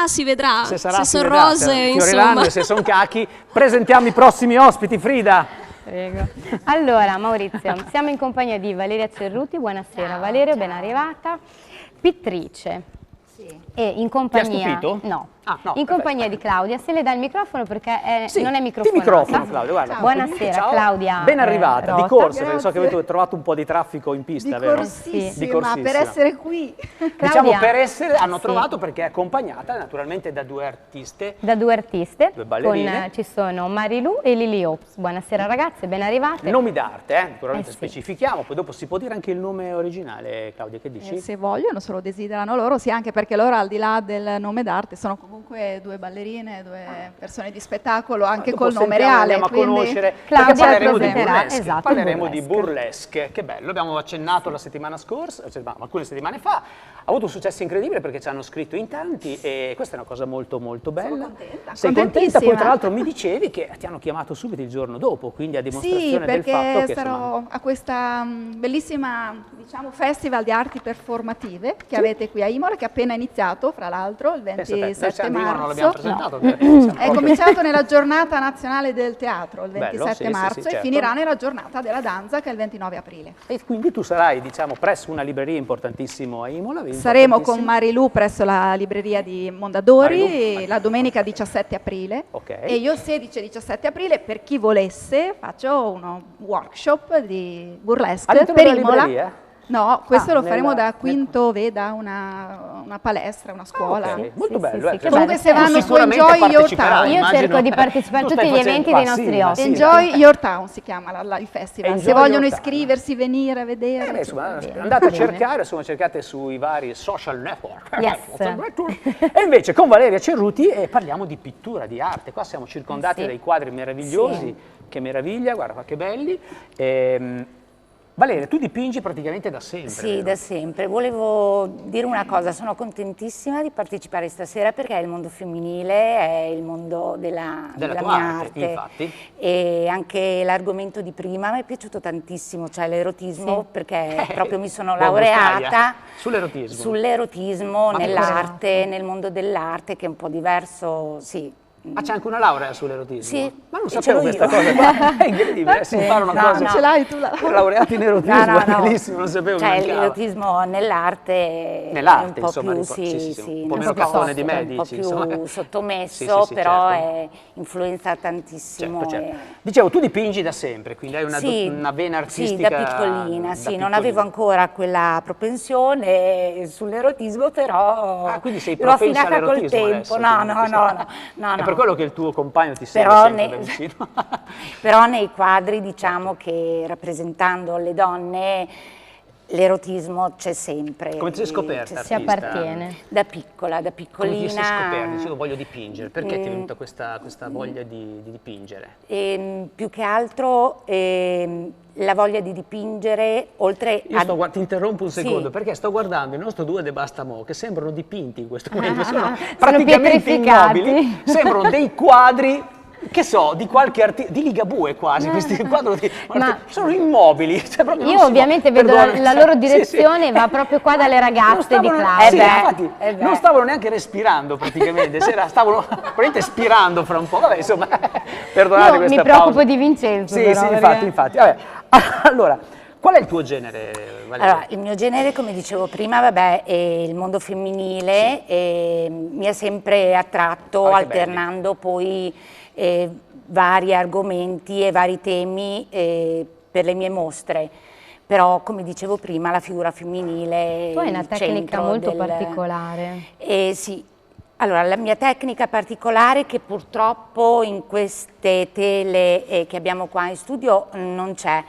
si vedrà, se sono rose, insomma. Se sono cachi, presentiamo i prossimi ospiti, Frida. Prego. Allora, Maurizio, siamo in compagnia di Valeria Cerruti, buonasera. Ciao, Valeria, ben arrivata. Pittrice. Sì. E in compagnia... Ti ha stupito? No. No, in compagnia di Claudia, se le dà il microfono perché non è microfonata. Ti microfono, Claudia, guarda. Ciao. Buonasera, Claudia. Ben arrivata, di corsa, perché so che Grazie. avete trovato un po' di traffico in pista, vero? Di corsissima, per essere qui. Claudia, diciamo per essere, hanno trovato perché è accompagnata naturalmente da 2 artiste. Da 2 artiste, 2 ballerine. ci sono Marilu e Lily Ops. Buonasera ragazze, ben arrivate. Nomi d'arte, naturalmente Sì. specifichiamo, poi dopo si può dire anche il nome originale, Claudia, che dici? Se vogliono, se lo desiderano loro, sì, anche perché loro al di là del nome d'arte sono comunque 2 ballerine, 2 persone di spettacolo, anche col nome reale. Andiamo a conoscere, Claudia perché parleremo di presenterà, burlesque, esatto, parleremo di burlesque, che bello, abbiamo accennato la settimana scorsa, alcune settimane fa, ha avuto un successo incredibile perché ci hanno scritto in tanti e questa è una cosa molto molto bella. Sono contenta. Sei contenta? Poi tra l'altro mi dicevi che ti hanno chiamato subito il giorno dopo, quindi a dimostrazione del fatto che... Sì, perché sarò a questa bellissima, diciamo, festival di arti performative che avete qui a Imola, che è appena iniziato, fra l'altro, il 27 marzo. Non l'abbiamo presentato. È cominciato nella giornata nazionale del teatro, il 27 Bello, marzo, certo. e finirà nella giornata della danza, che è il 29 aprile. E quindi tu sarai, diciamo, presso una libreria importantissima a Imola. Saremo con Marilu presso la libreria di Mondadori Marilu. la domenica 17 aprile. Ok. E io 16 e 17 aprile, per chi volesse, faccio uno workshop di burlesque All'interno per della Imola. libreria? No, questo lo faremo nella- da Quinto Veda, una palestra, una scuola. Ok, molto bello. sì, che Comunque bello. se vanno su Sicuramente Enjoy Your parteciperai, Town. Io immagino. cerco di partecipare a Tu tutti stai gli facendo- eventi ma dei sì, nostri ma ospiti. Enjoy Your Town si chiama il festival. Enjoy Se vogliono Your Town. iscriversi, venire, vedere. Beh, insomma, sì. andate a cercare, insomma, cercate sui vari social network. Yes. E invece con Valeria Cerruti parliamo di pittura, di arte. Qua siamo circondati Sì. dai quadri meravigliosi, Sì. che meraviglia, guarda qua che belli. Valeria, tu dipingi praticamente da sempre. Sì, vero? da sempre. Volevo dire una cosa, sono contentissima di partecipare stasera perché è il mondo femminile, è il mondo della tua mia arte, arte. infatti. E anche l'argomento di prima mi è piaciuto tantissimo, cioè l'erotismo, perché proprio mi sono laureata sull'erotismo. Sull'erotismo Ma nell'arte, nel mondo dell'arte, che è un po' diverso, sì. Ah, c'è anche una laurea sull'erotismo? Sì, Ma non ce sapevo l'ho questa io. cosa qua. È incredibile, si impara una No, cosa. no. Ce l'hai tu la Laureati in erotismo, No, no, no. bellissimo, non sapevo Cioè mancava. l'erotismo nell'arte, Nell'arte, è un po' insomma, più, un po' non meno so, caffone di me, un po' dici, più insomma. sottomesso, Sì, però certo. influenza tantissimo. Certo, certo. e- Dicevo, tu dipingi da sempre, quindi hai una, Sì, una vena sì, artistica. da piccolina, da sì, non piccolina. avevo ancora quella propensione sull'erotismo, però Ah, quindi sei l'ho propensa affinata col all'erotismo tempo. adesso, No, quindi no, ti no, sei- no, È no. per quello che il tuo compagno ti segue Però sempre ne- da vicino. Però nei quadri diciamo che rappresentando le donne l'erotismo c'è sempre. Come ti sei scoperta? Si artista? appartiene. Da piccola, da Come piccolina. ti sei scoperta? Dici, io voglio dipingere. Perché ti è venuta questa voglia di dipingere? Più che altro la voglia di dipingere, oltre Io ti interrompo un Sì. secondo, perché sto guardando il nostro Due De Bastamo, che sembrano dipinti in questo momento, sono praticamente pietrificati. immobili, sembrano dei quadri, che so, di qualche artista, di Ligabue quasi, questi quadri sono immobili. Cioè proprio non Io si ovviamente può- vedo perdonami. la loro Sì, direzione, sì. va proprio qua dalle Non ragazze di stavano- Claudia. sì, infatti, beh. non stavano neanche respirando praticamente, stavano praticamente spirando fra un po'. Vabbè, insomma, perdonate Io questa mi preoccupo pausa. di Vincenzo. Sì, però, sì, perché- infatti. Vabbè. Allora, Qual è il tuo genere, Valeria? Allora, il mio genere, come dicevo prima, vabbè, è il mondo femminile, e mi ha sempre attratto, alternando poi vari argomenti e vari temi per le mie mostre. Però, come dicevo prima, la figura femminile Tu hai una il tecnica centro molto particolare. Sì, allora la mia tecnica particolare, che purtroppo in queste tele che abbiamo qua in studio non c'è,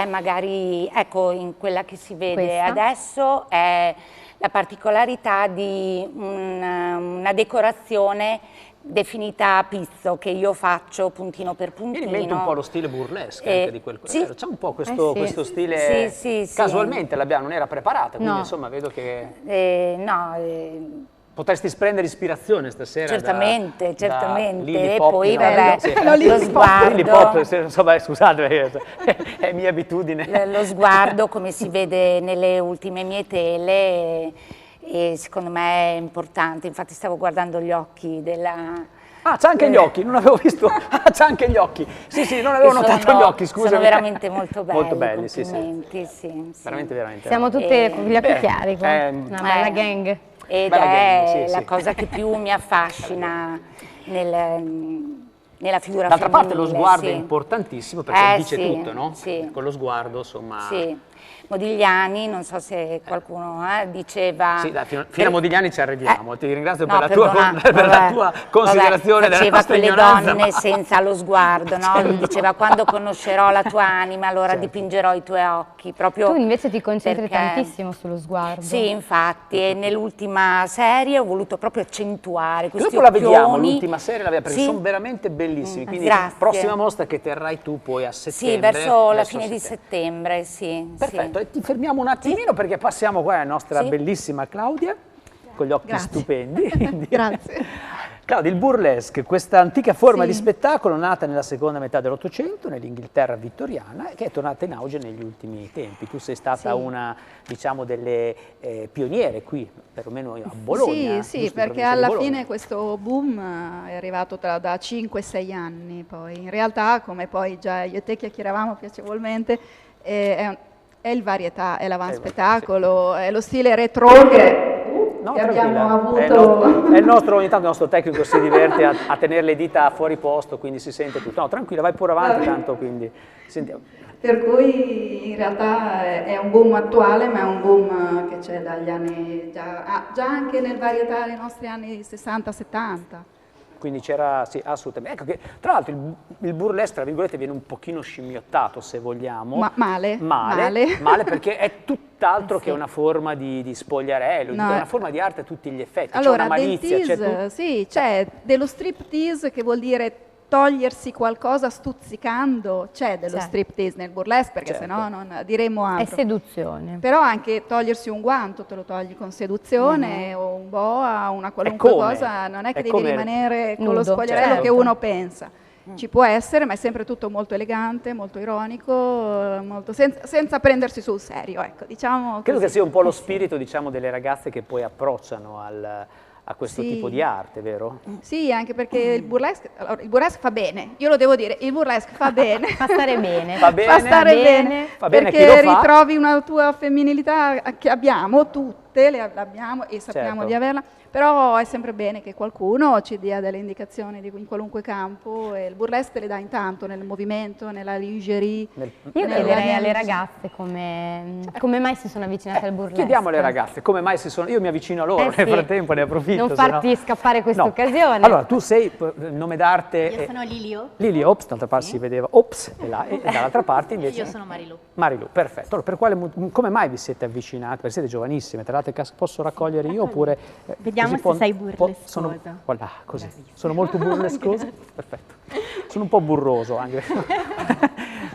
magari, ecco, in quella che si vede Questa? adesso, è la particolarità di una decorazione definita a pizzo, che io faccio puntino per puntino. Mi invento un po' lo stile burlesque anche di quel... sì. C'è un po' questo stile... Sì. Casualmente l'abbiamo, non era preparata, quindi insomma vedo che... Potresti prendere ispirazione stasera certamente. Lily E Pop, poi no? vabbè, lo sguardo... Lily Pop, insomma, scusate, è mia abitudine. Lo sguardo, come si vede nelle ultime mie tele, e secondo me è importante. Infatti stavo guardando gli occhi della... Ah, c'ha anche gli occhi, non avevo visto. Ah, c'ha anche gli occhi. Sì, non avevo notato gli occhi, scusa. Sono veramente molto belli. Molto belli, sì. Veramente. Siamo tutte con gli occhi chiari qua. Una bella gang. Ed bella è gang, la cosa che più mi affascina nella figura D'altra femminile. parte lo sguardo è importantissimo, perché dice tutto, no? Sì. Con lo sguardo, insomma... Sì. Modigliani, non so se qualcuno diceva... Sì, dai, fino a Modigliani ci arriviamo. Ti ringrazio no, per la tua considerazione della nostra quelle ignoranza. donne senza lo sguardo, no? Lui diceva: quando conoscerò la tua anima, allora dipingerò i tuoi occhi. Proprio tu invece ti concentri tantissimo sullo sguardo. Sì, infatti, e nell'ultima serie ho voluto proprio accentuare questi Dopo la vediamo, occhioni. l'ultima serie, perché sono veramente bellissimi. Quindi Grazie. prossima mostra che terrai tu poi a settembre. Sì, verso la fine di settembre, sì. Perfetto, e ti fermiamo un attimino perché passiamo qua alla nostra bellissima Claudia, con gli occhi stupendi. Grazie. Claudia, il burlesque, questa antica forma di spettacolo nata nella seconda metà dell'Ottocento, nell'Inghilterra vittoriana, che è tornata in auge negli ultimi tempi. Tu sei stata una, diciamo, delle pioniere qui, perlomeno a Bologna. Sì, perché alla fine questo boom è arrivato da 5-6 anni. Poi in realtà, come poi già io e te chiacchieravamo piacevolmente, è il varietà, è l'avanspettacolo, è lo stile retro che abbiamo avuto. È il nostro, ogni tanto il nostro tecnico si diverte a tenere le dita fuori posto, quindi si sente tutto. No, tranquilla, vai pure avanti, tanto quindi sentiamo. Per cui in realtà è un boom attuale, ma è un boom che c'è dagli anni, già anche nel varietà dei nostri anni 60-70. Quindi c'era, sì, assolutamente. Ecco che, tra l'altro, il burlesque, tra virgolette, viene un pochino scimmiottato, se vogliamo. Male perché è tutt'altro che una forma di spogliarello, è una forma di arte a tutti gli effetti. Allora, c'è una malizia. c'è dello striptease, che vuol dire togliersi qualcosa stuzzicando, c'è dello striptease nel burlesque, perché sennò non diremo altro. È seduzione. Però anche togliersi un guanto te lo togli con seduzione, o un boa, una qualunque cosa, non è che devi rimanere con lo spogliarello che uno pensa. Ci può essere, ma è sempre tutto molto elegante, molto ironico, molto senza prendersi sul serio, ecco, diciamo. Credo che sia un po' lo spirito, diciamo, delle ragazze che poi approcciano a questo tipo di arte, vero? Sì, anche perché il burlesque fa bene, io lo devo dire, il burlesque fa bene. Fa stare bene. Fa stare bene. Fa bene perché chi lo fa. ritrovi una tua femminilità che abbiamo, tutte le abbiamo e sappiamo di averla, però è sempre bene che qualcuno ci dia delle indicazioni in qualunque campo, e il burlesque te le dà intanto nel movimento, nella lingerie. Io chiederei alle ragazze come mai si sono avvicinate al burlesque. Chiediamo alle ragazze come mai si sono... Io mi avvicino a loro, nel frattempo ne approfitto. Non farti scappare questa occasione. Allora, tu sei, il nome d'arte... Io sono Lilio. Lilio, ops, dall'altra parte si vedeva, ops, e là, e dall'altra parte invece... Io sono Marilu. Marilu, perfetto. Allora, come mai vi siete avvicinate? Perché siete giovanissime, tra l'altro posso raccogliere io oppure... Vediamo se sei burlescosa. Voilà, così. Sono molto burlescosa? Perfetto. Sono un po' burroso anche.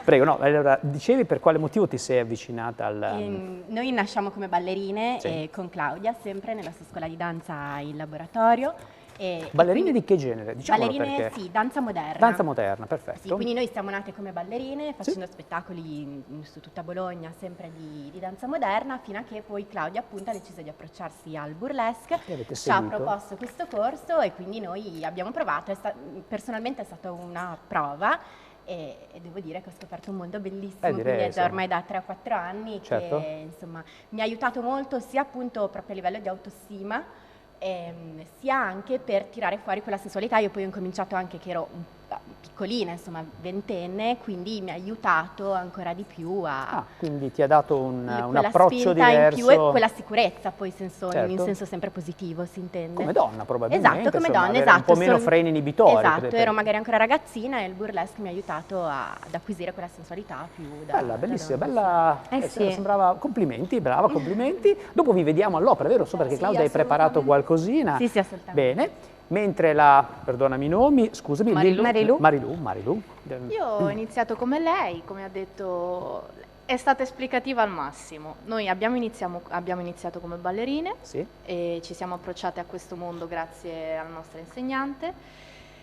Prego, no, allora, dicevi per quale motivo ti sei avvicinata al... Noi nasciamo come ballerine con Claudia, sempre nella sua scuola di danza in laboratorio. Ballerine di che genere? Diciamolo, ballerine, perché... sì, danza moderna. Danza moderna, perfetto. Sì, quindi noi siamo nate come ballerine, facendo spettacoli su tutta Bologna, sempre di danza moderna, fino a che poi Claudia appunto ha deciso di approcciarsi al burlesque, ci ha proposto questo corso e quindi noi abbiamo provato. Personalmente è stata una prova e devo dire che ho scoperto un mondo bellissimo, direi, quindi è insomma. ormai da 3 o 4 anni Certo. che insomma, mi ha aiutato molto sia appunto proprio a livello di autostima, sia anche per tirare fuori quella sensualità. Io poi ho incominciato anche che ero piccolina, insomma ventenne, quindi mi ha aiutato ancora di più a Quindi ti ha dato un quella approccio spinta diverso. in più e quella sicurezza poi in Certo. senso sempre positivo, si intende. Come donna probabilmente. Esatto, come insomma, donna, avere esatto. un po' meno freni inibitori. Esatto, ero magari ancora ragazzina e il burlesque mi ha aiutato ad acquisire quella sensualità più da Bella, bellissima, donna. bella. sì. Sembrava complimenti, brava, complimenti. Dopo vi vediamo all'opera, vero? So perché Sì, Claudia hai preparato qualcosina. Sì, assolutamente. Bene. Mentre perdonami i nomi, scusami, Marilu. Io ho iniziato come lei, come ha detto, è stata esplicativa al massimo. Noi abbiamo iniziato come ballerine e ci siamo approcciate a questo mondo grazie alla nostra insegnante.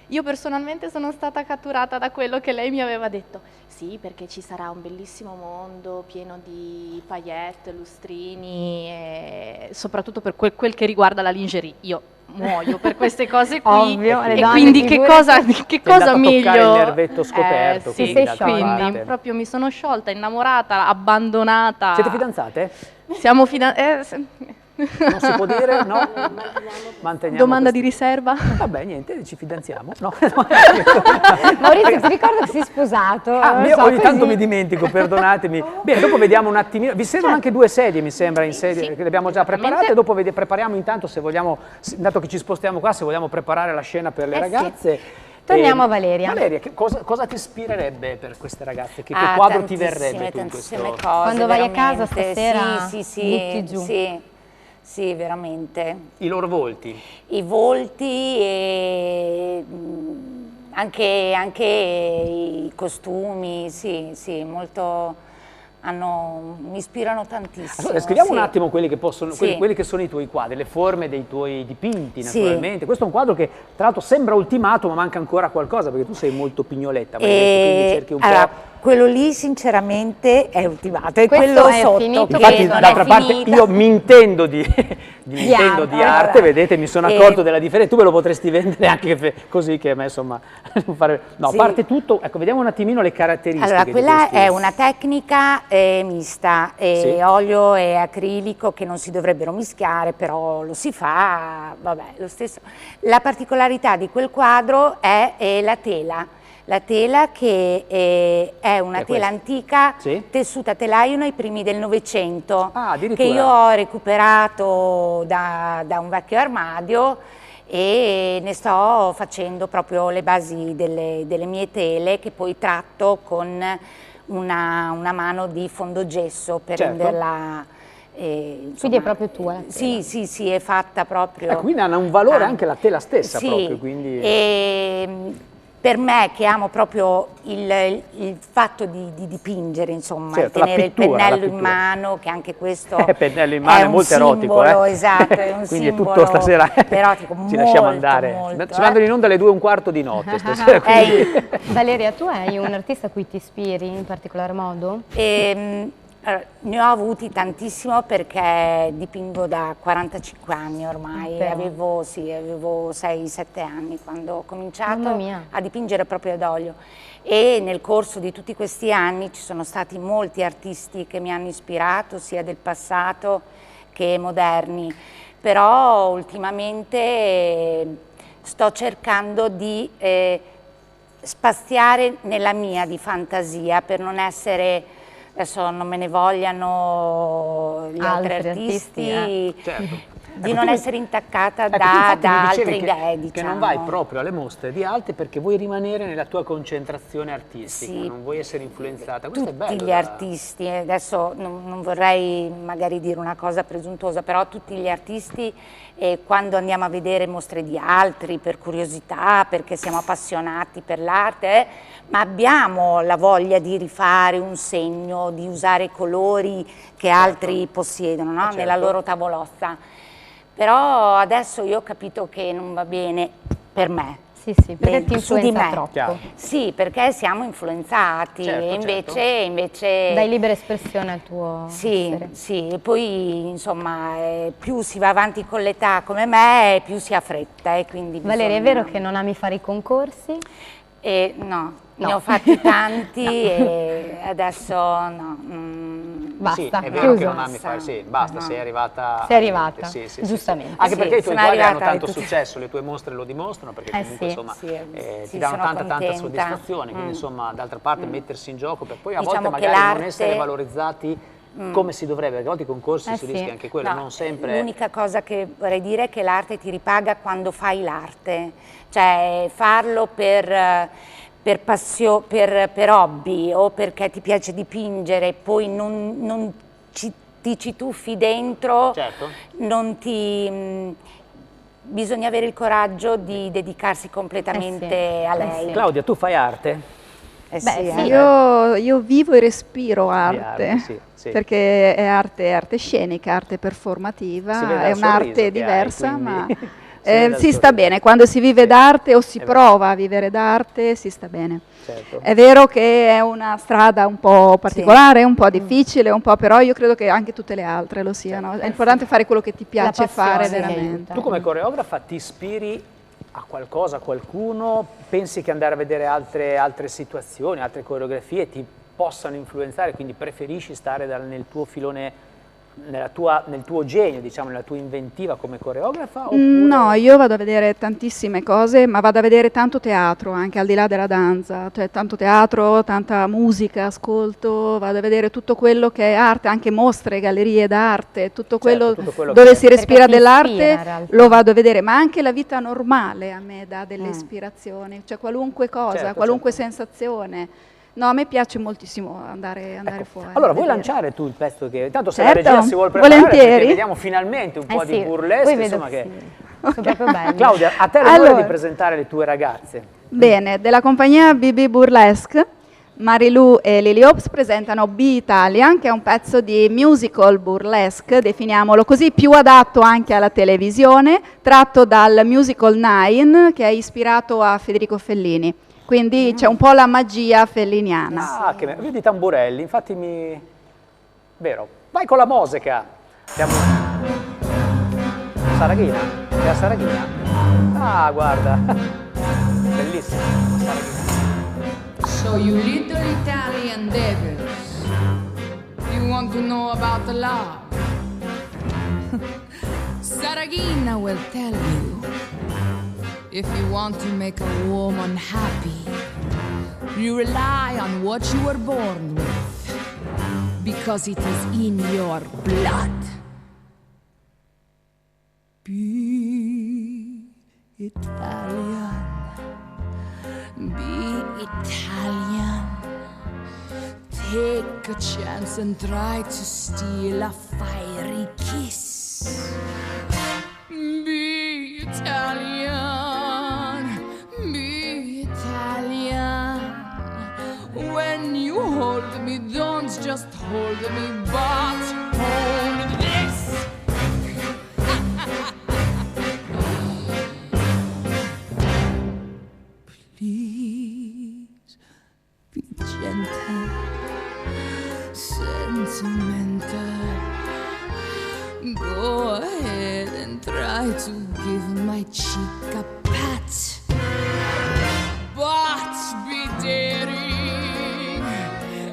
Io personalmente sono stata catturata da quello che lei mi aveva detto. Sì, perché ci sarà un bellissimo mondo pieno di paillette, lustrini, e soprattutto per quel che riguarda la lingerie. Io muoio per queste cose qui. Ovvio, le e donne, quindi che cosa andato a meglio? toccare il nervetto scoperto. Sì, quindi, d'altra quindi parte. proprio mi sono sciolta, innamorata, abbandonata. Siete fidanzate? Siamo fidanzate. Non si può dire? No? Manteniamo Domanda di riserva? Vabbè, niente, ci fidanziamo. No. Maurizio, ti ricordo che sei sposato? Ogni tanto mi dimentico, perdonatemi. Bene, dopo vediamo un attimino. Vi servono anche 2 sedie, mi sembra, in sedie, che le abbiamo già preparate. Dopo prepariamo intanto, se vogliamo, dato che ci spostiamo qua, se vogliamo preparare la scena per le ragazze. Torniamo a Valeria. Valeria, cosa ti ispirerebbe per queste ragazze? Che quadro ti verrebbe tu in questo? Tantissime cose. Quando vai a casa veramente. stasera butti giù. Sì, veramente. I loro volti? I volti e anche i costumi, sì, molto... mi ispirano tantissimo. Allora, descriviamo sì. un attimo quelli che Sì. quelli che sono i tuoi quadri, le forme dei tuoi dipinti, naturalmente. Questo è un quadro che tra l'altro sembra ultimato, ma manca ancora qualcosa, perché tu sei molto pignoletta, quindi cerchi un po'. Quello lì sinceramente è ultimato, e Questo quello è sotto finito, che Infatti, non d'altra è parte, finita. io mi intendo di arte, vedete, mi sono accorto della differenza. Tu me lo potresti vendere anche così, che a me insomma non fare. No, Sì. a parte tutto, ecco, vediamo un attimino le caratteristiche. Allora, di quella questi. è una tecnica mista, Sì. olio e acrilico, che non si dovrebbero mischiare, però lo si fa, vabbè, lo stesso. La particolarità di quel quadro è la tela. La tela che è una tela antica, tessuta a telaio nei primi del Novecento, che io ho recuperato da un vecchio armadio, e ne sto facendo proprio le basi delle mie tele, che poi tratto con una mano di fondogesso per renderla... Quindi è proprio tua la tela. Sì, è fatta proprio... quindi hanno un valore anche la tela stessa, sì, proprio, quindi... per me, che amo proprio il fatto di dipingere, insomma, Certo, tenere la pittura, il pennello in mano, che anche questo pennello in mano è molto simbolo, erotico, esatto, è un quindi simbolo è tutto stasera erotico, ci lasciamo molto, andare. molto, Ci mandano in onda alle 2:15 di notte stasera. Quindi... Valeria, tu hai un artista a cui ti ispiri in particolar modo? Allora, ne ho avuti tantissimo, perché dipingo da 45 anni ormai, avevo 6-7 anni quando ho cominciato a dipingere proprio ad olio, e nel corso di tutti questi anni ci sono stati molti artisti che mi hanno ispirato, sia del passato che moderni, però ultimamente sto cercando di spaziare nella mia di fantasia, per non essere... Adesso non me ne vogliano gli altri artisti, di non essere intaccata da altre idee, diciamo. Che non vai proprio alle mostre di arte perché vuoi rimanere nella tua concentrazione artistica, non vuoi essere influenzata. Questo è bello. Tutti gli artisti, adesso non vorrei magari dire una cosa presuntuosa, però tutti gli artisti, quando andiamo a vedere mostre di altri per curiosità, perché siamo appassionati per l'arte, ma abbiamo la voglia di rifare un segno, di usare colori che altri possiedono, no? Nella loro tavolozza. Però adesso io ho capito che non va bene per me. Sì, perché ti influenza troppo. Sì, perché siamo influenzati, e invece... Dai libera espressione al tuo essere. Sì, e poi insomma più si va avanti con l'età come me, più si ha fretta, e quindi Valeria, è vero che non ami fare i concorsi? No, Ne ho fatti tanti e adesso no. Basta, sì, è vero chiuso. che non ami fare, sì, basta, sei arrivata. Sei arrivata, sì, giustamente. Anche perché i tuoi sono quadri hanno arrivata tanto e tutti- successo, le tue mostre lo dimostrano, perché comunque insomma ti danno sono tanta contenta. soddisfazione, quindi insomma d'altra parte mettersi in gioco per poi a Diciamo volte che magari non l'arte- essere valorizzati come si dovrebbe, perché a volte i concorsi si rischia anche quello, No, non sempre. L'unica cosa che vorrei dire è che l'arte ti ripaga quando fai l'arte, cioè farlo per hobby o perché ti piace dipingere, poi non ti ci tuffi dentro, Certo. bisogna avere il coraggio di dedicarsi completamente a lei. Claudia, tu fai arte? Io vivo e respiro arte, arte, sì. perché è arte scenica, arte performativa, Si vede è dal sorriso un'arte che diversa, hai, quindi ma si vede dal si sta sorriso. bene. Quando si vive d'arte o si prova a vivere d'arte, si sta bene. Certo. È vero che è una strada un po' particolare, un po' difficile, però io credo che anche tutte le altre lo siano. È importante fare quello che ti piace fare veramente. Tu come coreografa ti ispiri a qualcosa, a qualcuno? Pensi che andare a vedere altre situazioni, altre coreografie ti possano influenzare, quindi preferisci stare nel tuo filone, nel tuo genio, diciamo, nella tua inventiva come coreografa? Oppure... No, io vado a vedere tantissime cose, ma vado a vedere tanto teatro, anche al di là della danza, cioè tanto teatro, tanta musica, ascolto, vado a vedere tutto quello che è arte, anche mostre, gallerie d'arte, tutto quello dove si respira dell'arte lo vado a vedere, ma anche la vita normale a me dà delle ispirazioni, cioè qualunque cosa, qualunque sensazione. No, a me piace moltissimo andare fuori. Allora, vuoi lanciare tu il pezzo che... Intanto se la regia si vuole preparare, volentieri. perché vediamo finalmente un po' di burlesque, insomma che... Sono proprio belli. Claudia, a te l'onore di presentare le tue ragazze. Bene, della compagnia BB Burlesque, Marilu e Lily Hopes presentano B-Italian, che è un pezzo di musical burlesque, definiamolo così, più adatto anche alla televisione, tratto dal musical Nine, che è ispirato a Federico Fellini. Quindi c'è un po' la magia felliniana. Ah, che vedi i tamburelli, infatti Vero. Vai con la musica. Siamo... Saraghina? È a Saraghina? Ah, guarda. Bellissima Saraghina. So you little Italian daggers, you want to know about the love? Saraghina will tell you. If you want to make a woman happy, you rely on what you were born with, because it is in your blood. Be Italian, be Italian. Take a chance and try to steal a fiery kiss. Be Italian, be Italian. When you hold me, don't just hold me, but hold this. Please be gentle, sentimental. Go ahead and try to give my cheek a pat, but be daring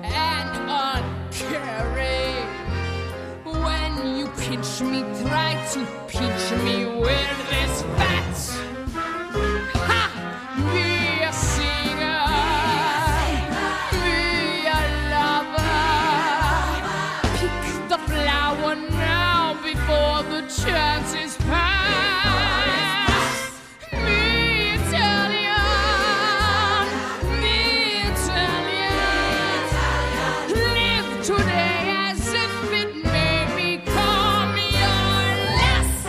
and uncaring. When you pinch me, try to pinch me where there's fat. Ha! Be a singer, be a lover. Pick the flower now before the chance is past. Be Italian, be Italian. Live today as if it may become your last.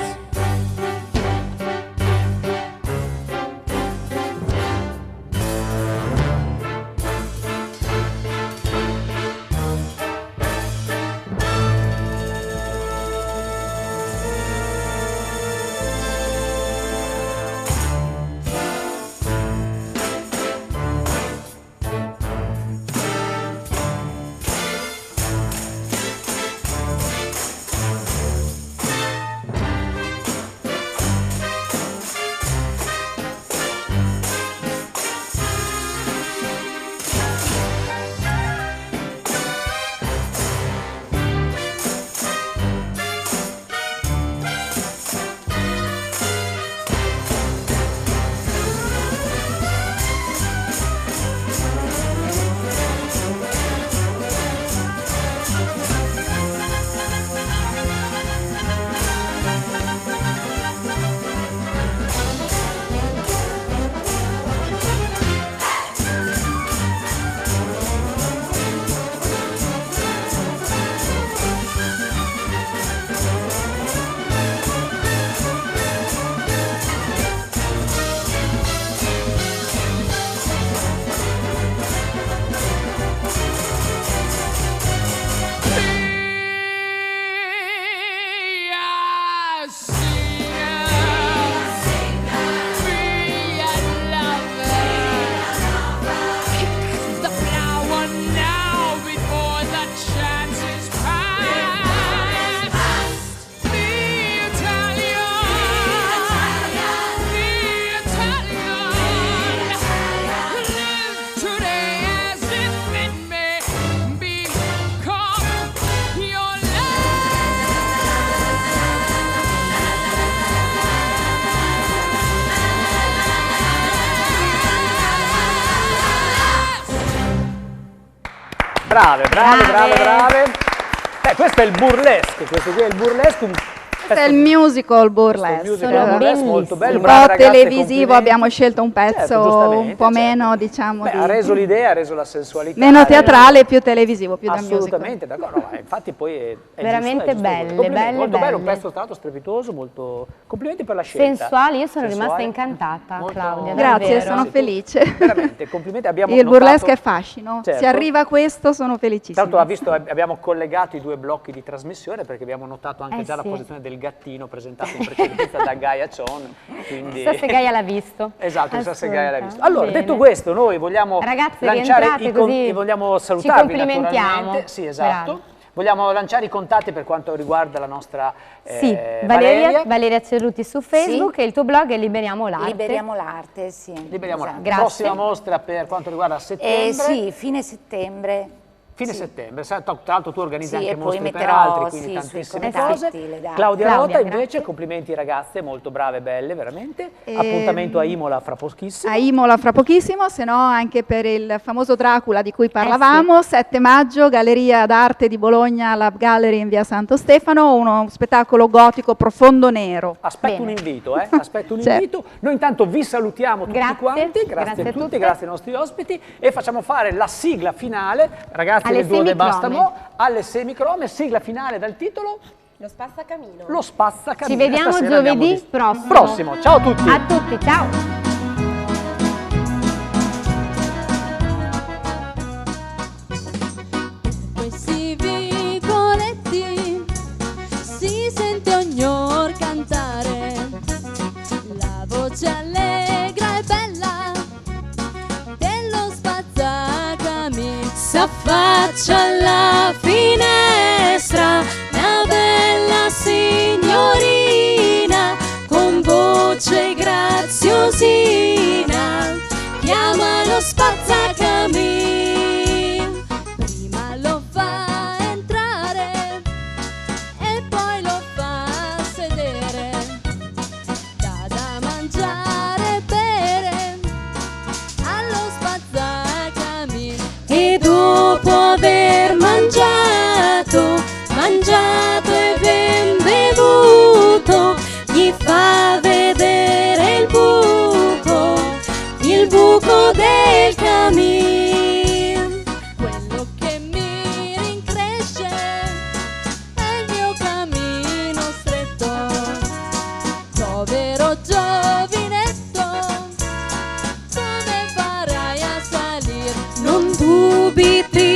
Brave. Questo è il burlesque, questo qui è il burlesque. Questo è il musical burlesque. Molto bello. Un po' televisivo, abbiamo scelto un pezzo un po' meno, diciamo. Ha reso l'idea, ha reso la sensualità. Meno teatrale, più televisivo, più da musical. Assolutamente, d'accordo. Infatti poi è veramente giusto, belle. Molto bello, un pezzo tra l'altro strepitoso, molto... Complimenti per la scelta. Sensuale, io sono rimasta incantata, Claudia. Grazie, davvero. sono felice. Veramente, complimenti. Il burlesque è fascino. Certo. Se arriva questo, sono felicissima. Tra l'altro abbiamo collegato i due blocchi di trasmissione perché abbiamo notato anche già la posizione del gattino presentato in precedenza da Gaia Chon. Quindi... Chissà se Gaia l'ha visto. Esatto, chissà se Gaia l'ha visto. Allora, detto questo, noi vogliamo lanciare e vogliamo salutarvi naturalmente. Sì, esatto. Bravi. Vogliamo lanciare i contatti per quanto riguarda la nostra Valeria Cerruti su Facebook e il tuo blog è Liberiamo l'Arte. Liberiamo l'Arte, sì. Liberiamo l'Arte. Prossima mostra per quanto riguarda settembre? Sì, fine settembre. Fine settembre, tra l'altro tu organizzi anche e mostre poi per altri, quindi tantissime cose. Claudia Rota invece, complimenti ragazze, molto brave, belle, veramente. Appuntamento a Imola fra pochissimo. A Imola fra pochissimo, se no anche per il famoso Dracula di cui parlavamo, 7 maggio, Galleria d'Arte di Bologna, Lab Gallery in via Santo Stefano, uno spettacolo gotico profondo nero. Aspetto un invito, aspetto un invito. Noi intanto vi salutiamo tutti quanti, grazie a tutti, grazie ai nostri ospiti e facciamo fare la sigla finale, ragazzi. Del duo De Bastamo alle semicrome, sigla finale dal titolo Lo Spazzacamino. Lo Spazzacamino. Ci vediamo giovedì prossimo. Ciao a tutti. A tutti, ciao. Questi vicoletti si sente ogni or cantare, la voce allegra e bella dello spazzacamino. S'affaccia alla finestra una bella signorina con voce graziosina, chiama lo spazzacamino. Prima lo fa entrare e poi lo fa sedere, dà da mangiare e bere allo spazzacamino. E dopo aver mangiato e ben bevuto, gli fa vedere il buco del cammin. Quello che mi rincresce è il mio cammino stretto, povero giovinetto, come farai a salir? Non dubiti